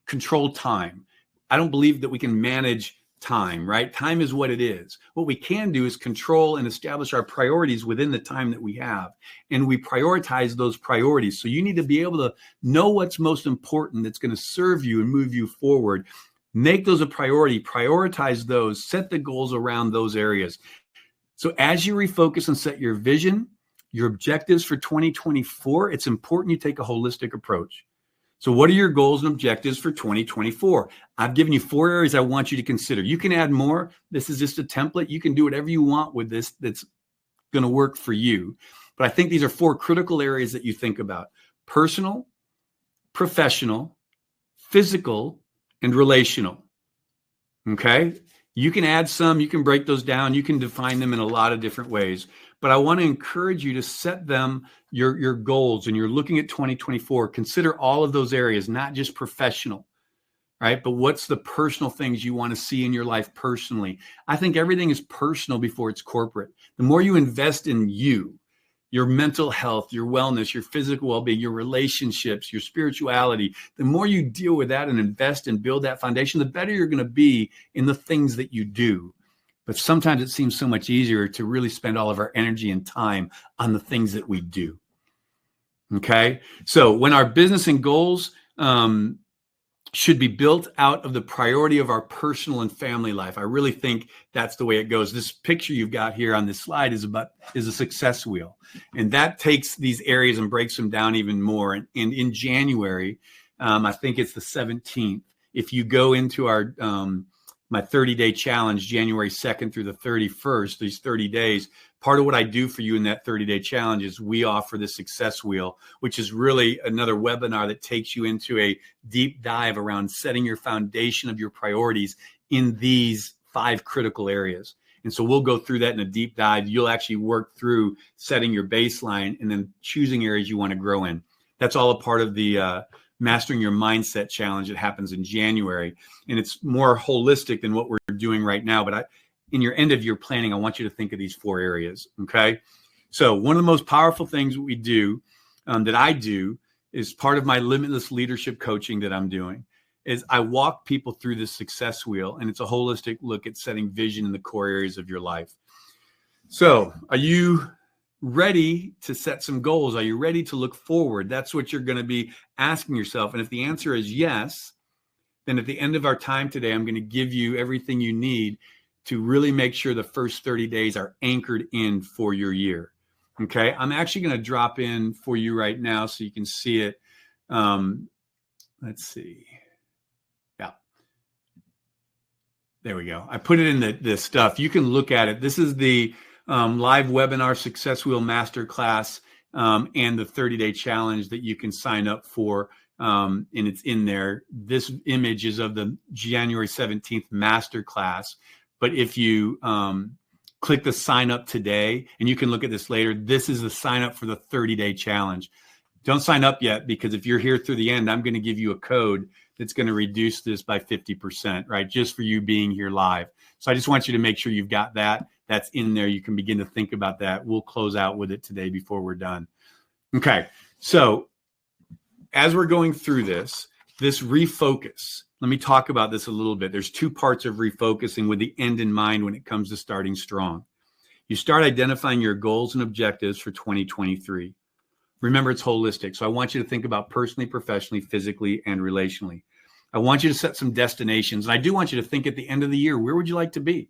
control time. I don't believe that we can manage time, right? Time is what it is. What we can do is control and establish our priorities within the time that we have. And we prioritize those priorities. So you need to be able to know what's most important that's going to serve you and move you forward. Make those a priority, prioritize those, set the goals around those areas. So as you refocus and set your vision, your objectives for 2024, it's important you take a holistic approach. So what are your goals and objectives for 2024? I've given you 4 areas I want you to consider. You can add more. This is just a template. You can do whatever you want with this that's going to work for you. But I think these are 4 critical areas that you think about: personal, professional, physical, and relational. Okay? You can add some, you can break those down, you can define them in a lot of different ways. But I want to encourage you to set them, your goals, and you're looking at 2024. Consider all of those areas, not just professional, right? But what's the personal things you want to see in your life personally? I think everything is personal before it's corporate. The more you invest in you, your mental health, your wellness, your physical well-being, your relationships, your spirituality, the more you deal with that and invest and build that foundation, the better you're going to be in the things that you do. But sometimes it seems so much easier to really spend all of our energy and time on the things that we do. Okay. So when our business and goals should be built out of the priority of our personal and family life, I really think that's the way it goes. This picture you've got here on this slide is a success wheel. And that takes these areas and breaks them down even more. And in January, I think it's the 17th, if you go into our my 30-day challenge, January 2nd through the 31st, these 30 days, part of what I do for you in that 30-day challenge is we offer the success wheel, which is really another webinar that takes you into a deep dive around setting your foundation of your priorities in these 5 critical areas. And so we'll go through that in a deep dive. You'll actually work through setting your baseline and then choosing areas you want to grow in. That's all a part of the Mastering Your Mindset Challenge that happens in January. And it's more holistic than what we're doing right now. But in your end of year planning, I want you to think of these 4 areas. Okay. So one of the most powerful things we do, that I do, is part of my limitless leadership coaching that I'm doing, is I walk people through this success wheel. And it's a holistic look at setting vision in the core areas of your life. So are you ready to set some goals? Are you ready to look forward? That's what you're going to be asking yourself. And if the answer is yes, then at the end of our time today, I'm going to give you everything you need to really make sure the first 30 days are anchored in for your year. Okay. I'm actually going to drop in for you right now so you can see it. Let's see. Yeah. There we go. I put it in the stuff. You can look at it. This is the live webinar Success Wheel Masterclass and the 30-day challenge that you can sign up for. And it's in there. This image is of the January 17th Masterclass. But if you click the sign up today, and you can look at this later, this is the sign up for the 30-day challenge. Don't sign up yet, because if you're here through the end, I'm going to give you a code that's going to reduce this by 50%, right? Just for you being here live. So I just want you to make sure you've got that. That's in there. You can begin to think about that. We'll close out with it today before we're done. Okay. So as we're going through this refocus, let me talk about this a little bit. There's 2 parts of refocusing with the end in mind when it comes to starting strong. You start identifying your goals and objectives for 2023. Remember, it's holistic. So I want you to think about personally, professionally, physically, and relationally. I want you to set some destinations. And I do want you to think at the end of the year, where would you like to be?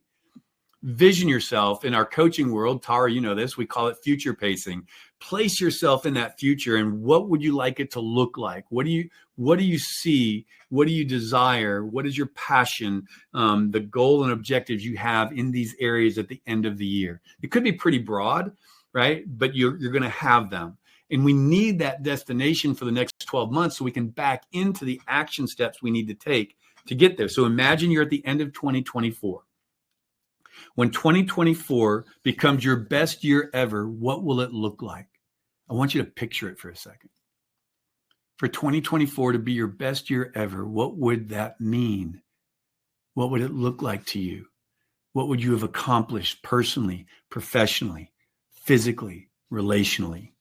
Vision yourself. In our coaching world, Tara, you know this, we call it future pacing. Place yourself in that future, and what would you like it to look like? What do you see? What do you desire? What is your passion? The goal and objectives you have in these areas at the end of the year. It could be pretty broad, right? But you're going to have them. And we need that destination for the next 12 months so we can back into the action steps we need to take to get there. So imagine you're at the end of 2024. When 2024 becomes your best year ever, what will it look like? I want you to picture it for a second. For 2024 to be your best year ever, what would that mean? What would it look like to you? What would you have accomplished personally, professionally, physically, relationally?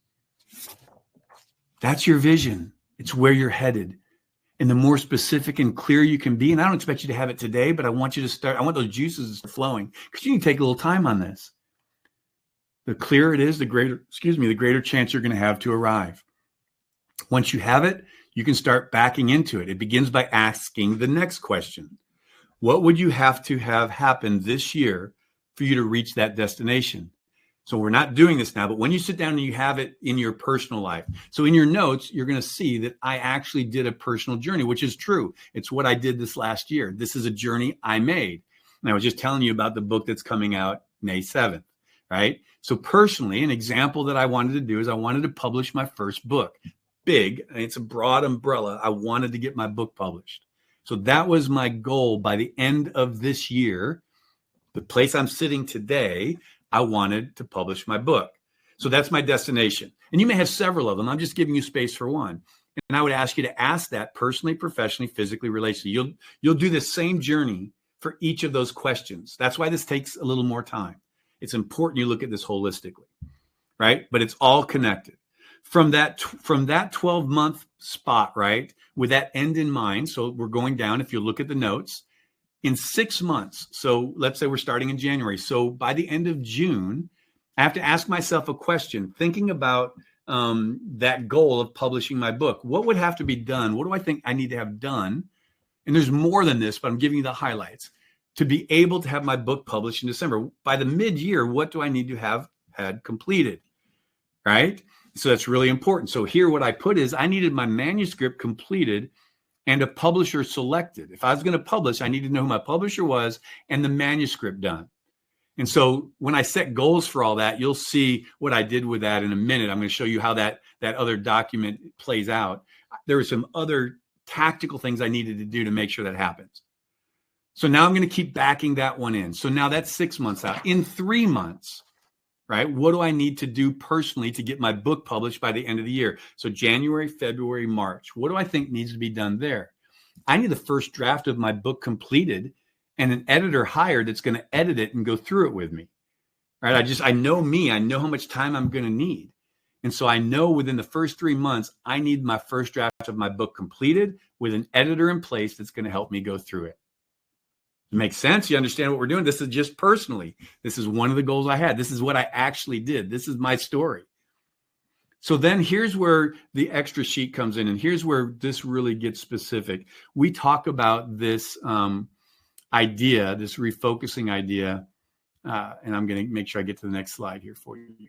That's your vision. It's where you're headed. And the more specific and clear you can be, and I don't expect you to have it today, but I want you to start, I want those juices to start flowing, because you need to take a little time on this. The clearer it is, the greater chance you're going to have to arrive. Once you have it, you can start backing into it. It begins by asking the next question. What would you have to have happen this year for you to reach that destination? So we're not doing this now, but when you sit down and you have it in your personal life. So in your notes, you're going to see that I actually did a personal journey, which is true. It's what I did this last year. This is a journey I made. And I was just telling you about the book that's coming out May 7th, right? So personally, an example that I wanted to do is I wanted to publish my first book. Big, it's a broad umbrella. I wanted to get my book published. So that was my goal by the end of this year. The place I'm sitting today, I wanted to publish my book. So that's my destination. And you may have several of them. I'm just giving you space for one. And I would ask you to ask that personally, professionally, physically, relationally. You'll do the same journey for each of those questions. That's why this takes a little more time. It's important you look at this holistically, right? But it's all connected. From that 12-month spot, right, with that end in mind, so we're going down, if you look at the notes, in 6 months, so let's say we're starting in January. So by the end of June, I have to ask myself a question, thinking about that goal of publishing my book. What would have to be done? What do I think I need to have done? And there's more than this, but I'm giving you the highlights. To be able to have my book published in December. By the mid-year, what do I need to have had completed, right? So that's really important. So here what I put is I needed my manuscript completed and a publisher selected. If I was going to publish, I needed to know who my publisher was and the manuscript done. And so when I set goals for all that, you'll see what I did with that in a minute. I'm going to show you how that other document plays out. There were some other tactical things I needed to do to make sure that happens. So now I'm going to keep backing that one in. So now that's 6 months out. In 3 months, right? What do I need to do personally to get my book published by the end of the year? So January, February, March. What do I think needs to be done there? I need the first draft of my book completed and an editor hired that's going to edit it and go through it with me, right? I know me. I know how much time I'm going to need. And so I know within the first 3 months, I need my first draft of my book completed with an editor in place that's going to help me go through it. It makes sense? You understand what we're doing? This is just personally. This is one of the goals I had. This is what I actually did. This is my story. So then here's where the extra sheet comes in, and here's where this really gets specific. We talk about this idea, this refocusing idea, and I'm going to make sure I get to the next slide here for you.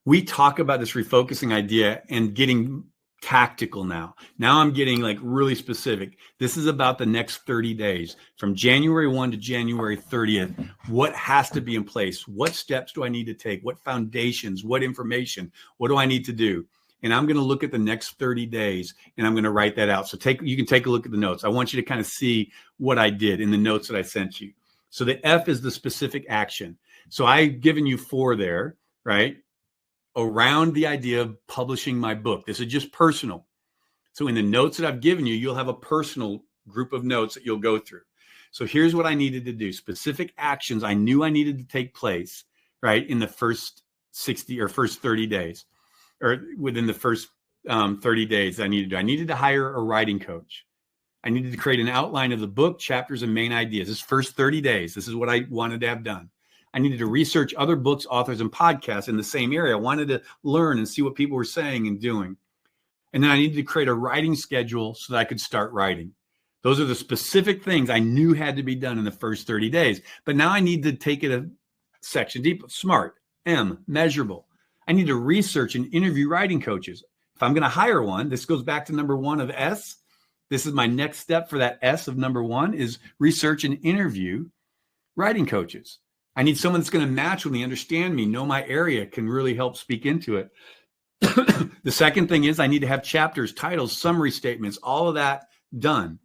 We talk about this refocusing idea and getting tactical now. Now I'm getting like really specific. This is about the next 30 days from January 1 to January 30th. What has to be in place? What steps do I need to take? What foundations? What information? What do I need to do? And I'm going to look at the next 30 days and I'm going to write that out. So you can take a look at the notes. I want you to kind of see what I did in the notes that I sent you. So the F is the specific action. So I've given you 4 there, right? Around the idea of publishing my book. This is just personal. So in the notes that I've given you, you'll have a personal group of notes that you'll go through. So here's what I needed to do. Specific actions I knew I needed to take place, right, in the first 60 or first 30 days, or within the first 30 days I needed to hire a writing coach. I needed to create an outline of the book, chapters, and main ideas. This first 30 days, this is what I wanted to have done. I needed to research other books, authors, and podcasts in the same area. I wanted to learn and see what people were saying and doing. And then I needed to create a writing schedule so that I could start writing. Those are the specific things I knew had to be done in the first 30 days. But now I need to take it a section deeper. SMART, M, measurable. I need to research and interview writing coaches. If I'm going to hire one, this goes back to number 1 of S. This is my next step for that S of number 1 is research and interview writing coaches. I need someone that's going to match with me, understand me, know my area, can really help speak into it. The second thing is I need to have chapters, titles, summary statements, all of that done.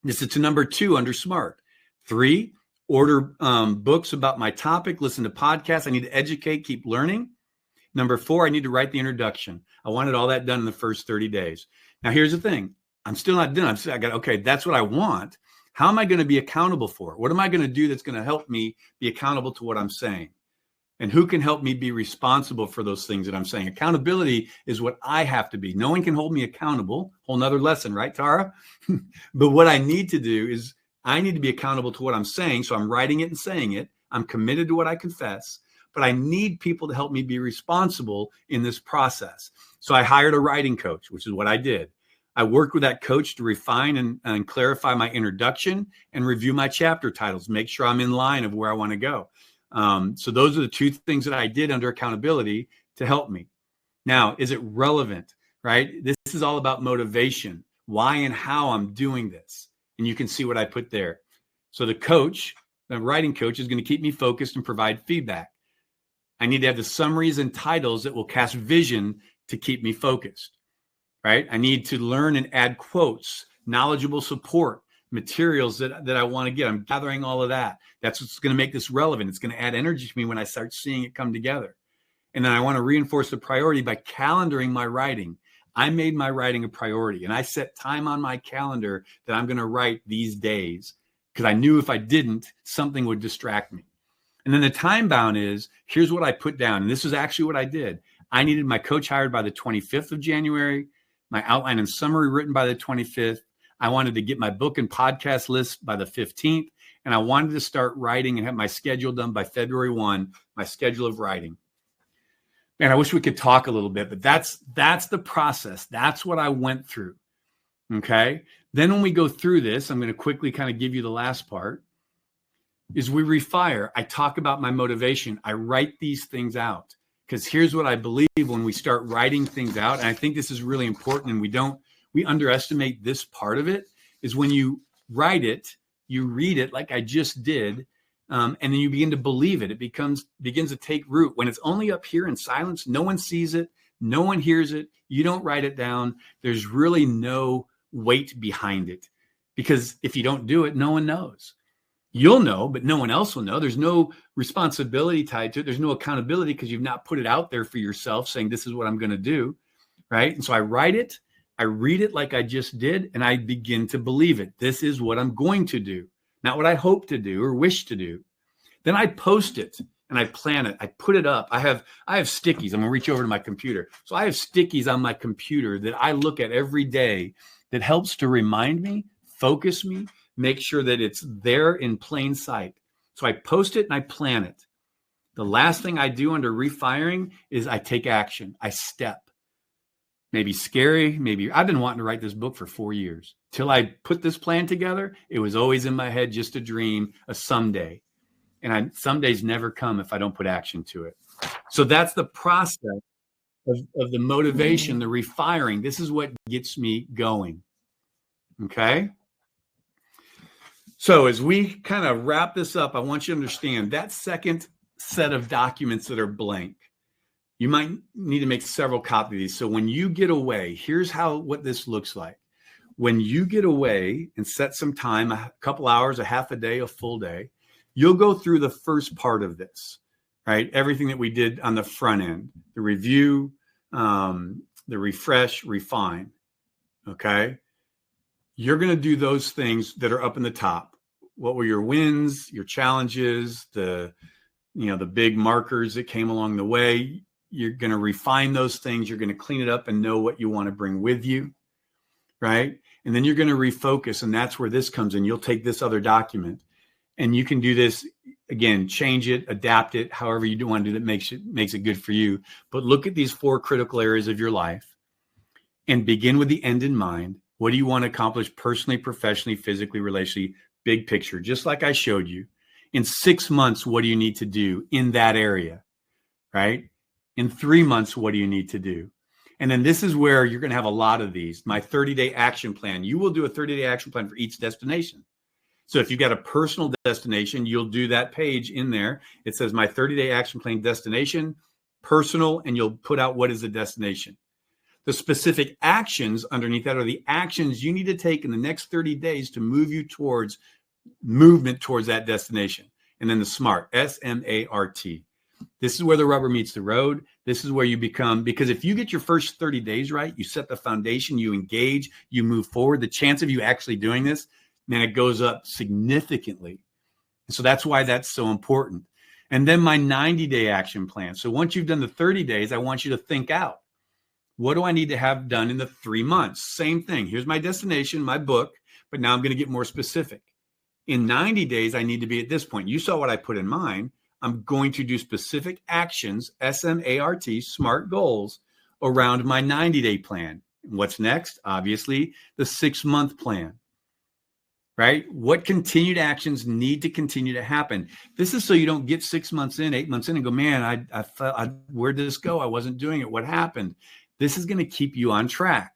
This is to number 2 under SMART. 3, order books about my topic, listen to podcasts. I need to educate, keep learning. Number 4, I need to write the introduction. I wanted all that done in the first 30 days. Now, here's the thing. I'm still not done. Okay, that's what I want. How am I going to be accountable for it? What am I going to do that's going to help me be accountable to what I'm saying? And who can help me be responsible for those things that I'm saying? Accountability is what I have to be. No one can hold me accountable. Whole nother lesson, right, Tara? But what I need to do is I need to be accountable to what I'm saying. So I'm writing it and saying it. I'm committed to what I confess, but I need people to help me be responsible in this process. So I hired a writing coach, which is what I did. I worked with that coach to refine and clarify my introduction and review my chapter titles, make sure I'm in line of where I want to go. So those are the two things that I did under accountability to help me. Now, is it relevant, right? This is all about motivation, why and how I'm doing this. And you can see what I put there. So the coach, the writing coach, is going to keep me focused and provide feedback. I need to have the summaries and titles that will cast vision to keep me focused, right? I need to learn and add quotes, knowledgeable support, materials that I want to get. I'm gathering all of that. That's what's going to make this relevant. It's going to add energy to me when I start seeing it come together. And then I want to reinforce the priority by calendaring my writing. I made my writing a priority, and I set time on my calendar that I'm going to write these days, because I knew if I didn't, something would distract me. And then the time bound is, here's what I put down. And this is actually what I did. I needed my coach hired by the 25th of January, my outline and summary written by the 25th. I wanted to get my book and podcast list by the 15th. And I wanted to start writing and have my schedule done by February 1, my schedule of writing. Man, I wish we could talk a little bit, but that's the process. That's what I went through. Okay. Then when we go through this, I'm going to quickly kind of give you the last part, is we refire. I talk about my motivation. I write these things out, because here's what I believe when we start writing things out. And I think this is really important, and we underestimate this part of it, is when you write it, you read it like I just did, and then you begin to believe it. It begins to take root. When it's only up here in silence, no one sees it, no one hears it, you don't write it down, there's really no weight behind it. Because if you don't do it, no one knows. You'll know, but no one else will know. There's no responsibility tied to it. There's no accountability, because you've not put it out there for yourself saying, this is what I'm going to do, right? And so I write it, I read it like I just did, and I begin to believe it. This is what I'm going to do, not what I hope to do or wish to do. Then I post it and I plan it. I put it up. I have stickies. I'm going to reach over to my computer. So I have stickies on my computer that I look at every day that helps to remind me, focus me, make sure that it's there in plain sight. So I post it and I plan it. The last thing I do under refiring is I take action. I step. Maybe scary, maybe I've been wanting to write this book for 4 years. Till I put this plan together, it was always in my head, just a dream, a someday. And some days never come if I don't put action to it. So that's the process of the motivation, the refiring. This is what gets me going. Okay. So as we kind of wrap this up, I want you to understand that second set of documents that are blank, you might need to make several copies of these. So when you get away, here's what this looks like. When you get away and set some time, a couple hours, a half a day, a full day, you'll go through the first part of this, right? Everything that we did on the front end, the review, the refresh, refine, okay? You're going to do those things that are up in the top. What were your wins, your challenges, the big markers that came along the way? You're going to refine those things. You're going to clean it up and know what you want to bring with you, right? And then you're going to refocus, and that's where this comes in. You'll take this other document, and you can do this again, change it, adapt it, however you do want to do that makes it good for you. But look at these 4 critical areas of your life and begin with the end in mind. What do you want to accomplish personally, professionally, physically, relationally, big picture, just like I showed you. In 6 months, what do you need to do in that area, right? In 3 months, what do you need to do? And then this is where you're going to have a lot of these. My 30-day action plan. You will do a 30-day action plan for each destination. So if you've got a personal destination, you'll do that page in there. It says my 30-day action plan destination, personal, and you'll put out what is the destination. The specific actions underneath that are the actions you need to take in the next 30 days to move you towards movement towards that destination. And then the SMART, S-M-A-R-T. This is where the rubber meets the road. This is where you become, because if you get your first 30 days right, you set the foundation, you engage, you move forward, the chance of you actually doing this, man, it goes up significantly. And so that's why that's so important. And then my 90-day action plan. So once you've done the 30 days, I want you to think out, what do I need to have done in the 3 months? Same thing. Here's my destination, my book, but now I'm going to get more specific. In 90 days, I need to be at this point. You saw what I put in mind. I'm going to do specific actions, SMART, SMART goals, around my 90-day plan. What's next? Obviously, the 6-month plan, right? What continued actions need to continue to happen? This is so you don't get 6 months in, 8 months in and go, man, where'd this go? I wasn't doing it. What happened? This is going to keep you on track.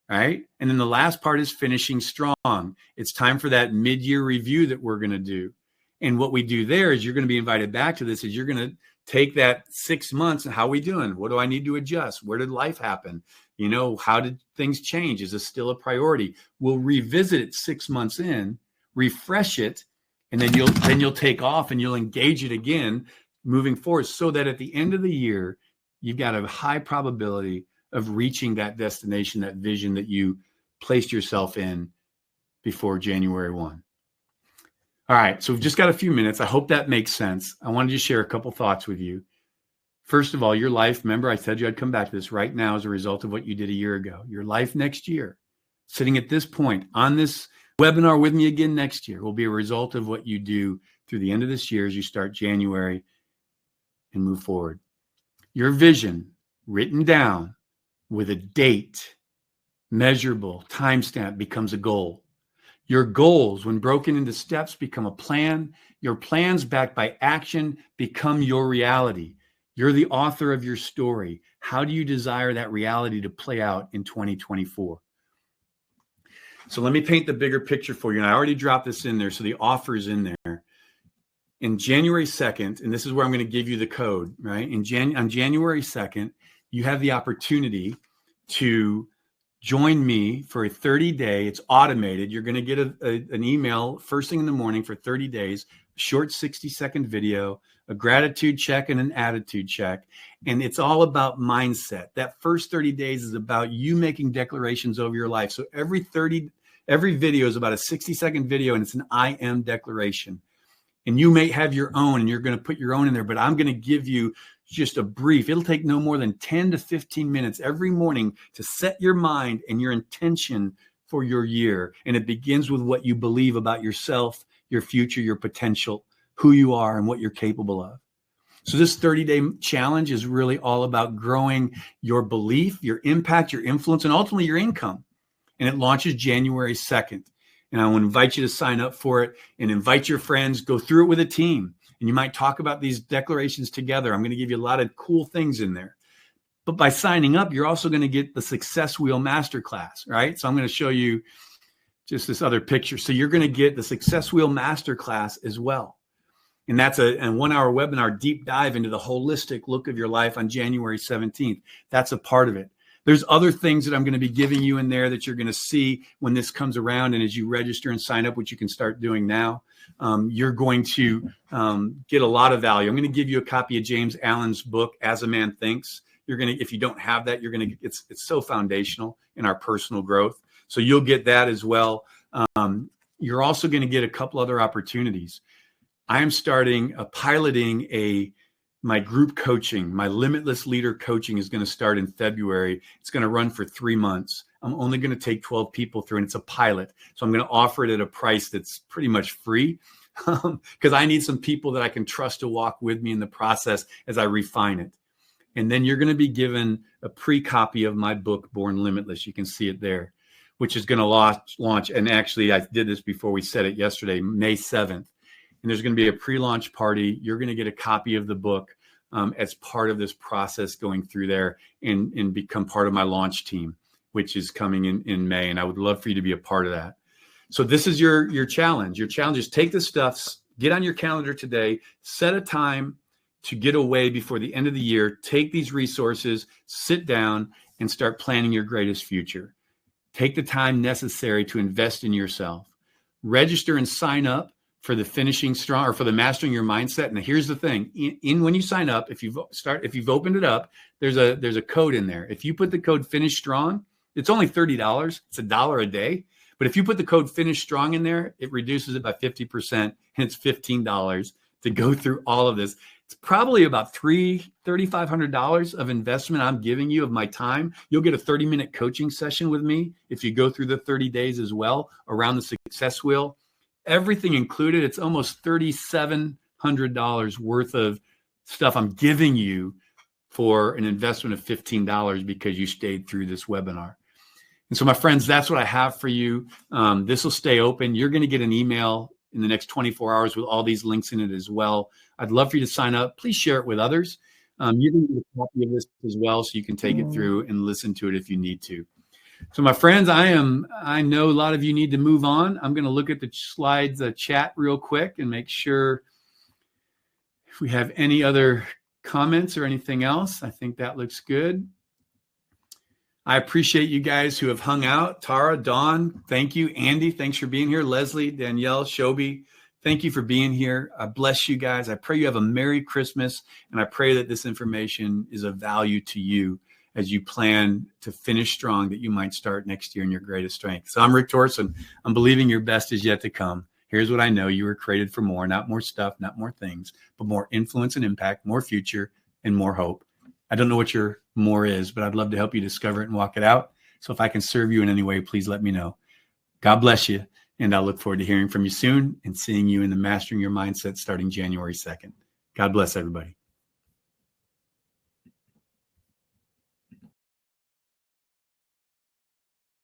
Right. And then the last part is finishing strong. It's time for that mid-year review that we're going to do. And what we do there is you're going to be invited back to this, is you're going to take that 6 months and how are we doing? What do I need to adjust? Where did life happen? You know, how did things change? Is this still a priority? We'll revisit it 6 months in, refresh it, and then you'll take off and you'll engage it again moving forward, so that at the end of the year, you've got a high probability of reaching that destination, that vision that you placed yourself in before January 1. All right, so we've just got a few minutes. I hope that makes sense. I wanted to share a couple thoughts with you. First of all, your life, remember I said you I'd come back to this, right now as a result of what you did a year ago. Your life next year, sitting at this point on this webinar with me again next year, will be a result of what you do through the end of this year as you start January and move forward. Your vision written down with a date, measurable, timestamp, becomes a goal. Your goals, when broken into steps, become a plan. Your plans backed by action become your reality. You're the author of your story. How do you desire that reality to play out in 2024? So let me paint the bigger picture for you. And I already dropped this in there, so the offer is in there. In January 2nd, and this is where I'm going to give you the code, right? On January 2nd, you have the opportunity to join me for a 30-day. It's automated. You're going to get an email first thing in the morning for 30 days, a short 60-second video, a gratitude check and an attitude check. And it's all about mindset. That first 30 days is about you making declarations over your life. So every video is about a 60-second video, and it's an I am declaration. And you may have your own, and you're going to put your own in there, but I'm going to give you just a brief. It'll take no more than 10 to 15 minutes every morning to set your mind and your intention for your year. And it begins with what you believe about yourself, your future, your potential, who you are, and what you're capable of. So this 30-day challenge is really all about growing your belief, your impact, your influence, and ultimately your income. And it launches January 2nd. And I want to invite you to sign up for it and invite your friends, go through it with a team. And you might talk about these declarations together. I'm going to give you a lot of cool things in there. But by signing up, you're also going to get the Success Wheel Masterclass, right? So I'm going to show you just this other picture. So you're going to get the Success Wheel Masterclass as well. And that's a 1-hour webinar deep dive into the holistic look of your life on January 17th. That's a part of it. There's other things that I'm going to be giving you in there that you're going to see when this comes around. And as you register and sign up, which you can start doing now, you're going to get a lot of value. I'm going to give you a copy of James Allen's book, As a Man Thinks. You're going to, if you don't have that, you're going to, it's so foundational in our personal growth. So you'll get that as well. You're also going to get a couple other opportunities. I am starting piloting my group coaching. My Limitless Leader coaching is going to start in February. It's going to run for 3 months. I'm only going to take 12 people through, and it's a pilot. So I'm going to offer it at a price that's pretty much free because I need some people that I can trust to walk with me in the process as I refine it. And then you're going to be given a pre-copy of my book, Born Limitless. You can see it there, which is going to launch. And actually, I did this before we said it yesterday, May 7th. And there's going to be a pre-launch party. You're going to get a copy of the book as part of this process going through there and become part of my launch team, which is coming in May. And I would love for you to be a part of that. So this is your challenge. Your challenge is take this stuff, get on your calendar today, set a time to get away before the end of the year. Take these resources, sit down, and start planning your greatest future. Take the time necessary to invest in yourself. Register and sign up for the Finishing Strong or for the Mastering Your Mindset. And here's the thing, in when you sign up, if you've opened it up, there's a code in there. If you put the code Finish Strong, it's only $30. It's $1 a day. But if you put the code Finish Strong in there, it reduces it by 50% and it's $15 to go through all of this. It's probably about $3,500 of investment I'm giving you of my time. You'll get a 30-minute coaching session with me if you go through the 30 days as well around the success wheel. Everything included, it's almost $3,700 worth of stuff I'm giving you for an investment of $15 because you stayed through this webinar. And so, my friends, that's what I have for you. This will stay open. You're going to get an email in the next 24 hours with all these links in it as well. I'd love for you to sign up. Please share it with others. You can get a copy of this as well, so you can take it through and listen to it if you need to. So, my friends, I know a lot of you need to move on. I'm going to look at the slides, chat real quick and make sure if we have any other comments or anything else. I think that looks good. I appreciate you guys who have hung out. Tara, Dawn, thank you. Andy, thanks for being here. Leslie, Danielle, Shobi, thank you for being here. I bless you guys. I pray you have a Merry Christmas, and I pray that this information is of value to you as you plan to finish strong, that you might start next year in your greatest strength. So I'm Rick Torson. I'm believing your best is yet to come. Here's what I know. You were created for more, not more stuff, not more things, but more influence and impact, more future, and more hope. I don't know what your more is, but I'd love to help you discover it and walk it out. So if I can serve you in any way, please let me know. God bless you. And I look forward to hearing from you soon and seeing you in the Mastering Your Mindset starting January 2nd. God bless everybody.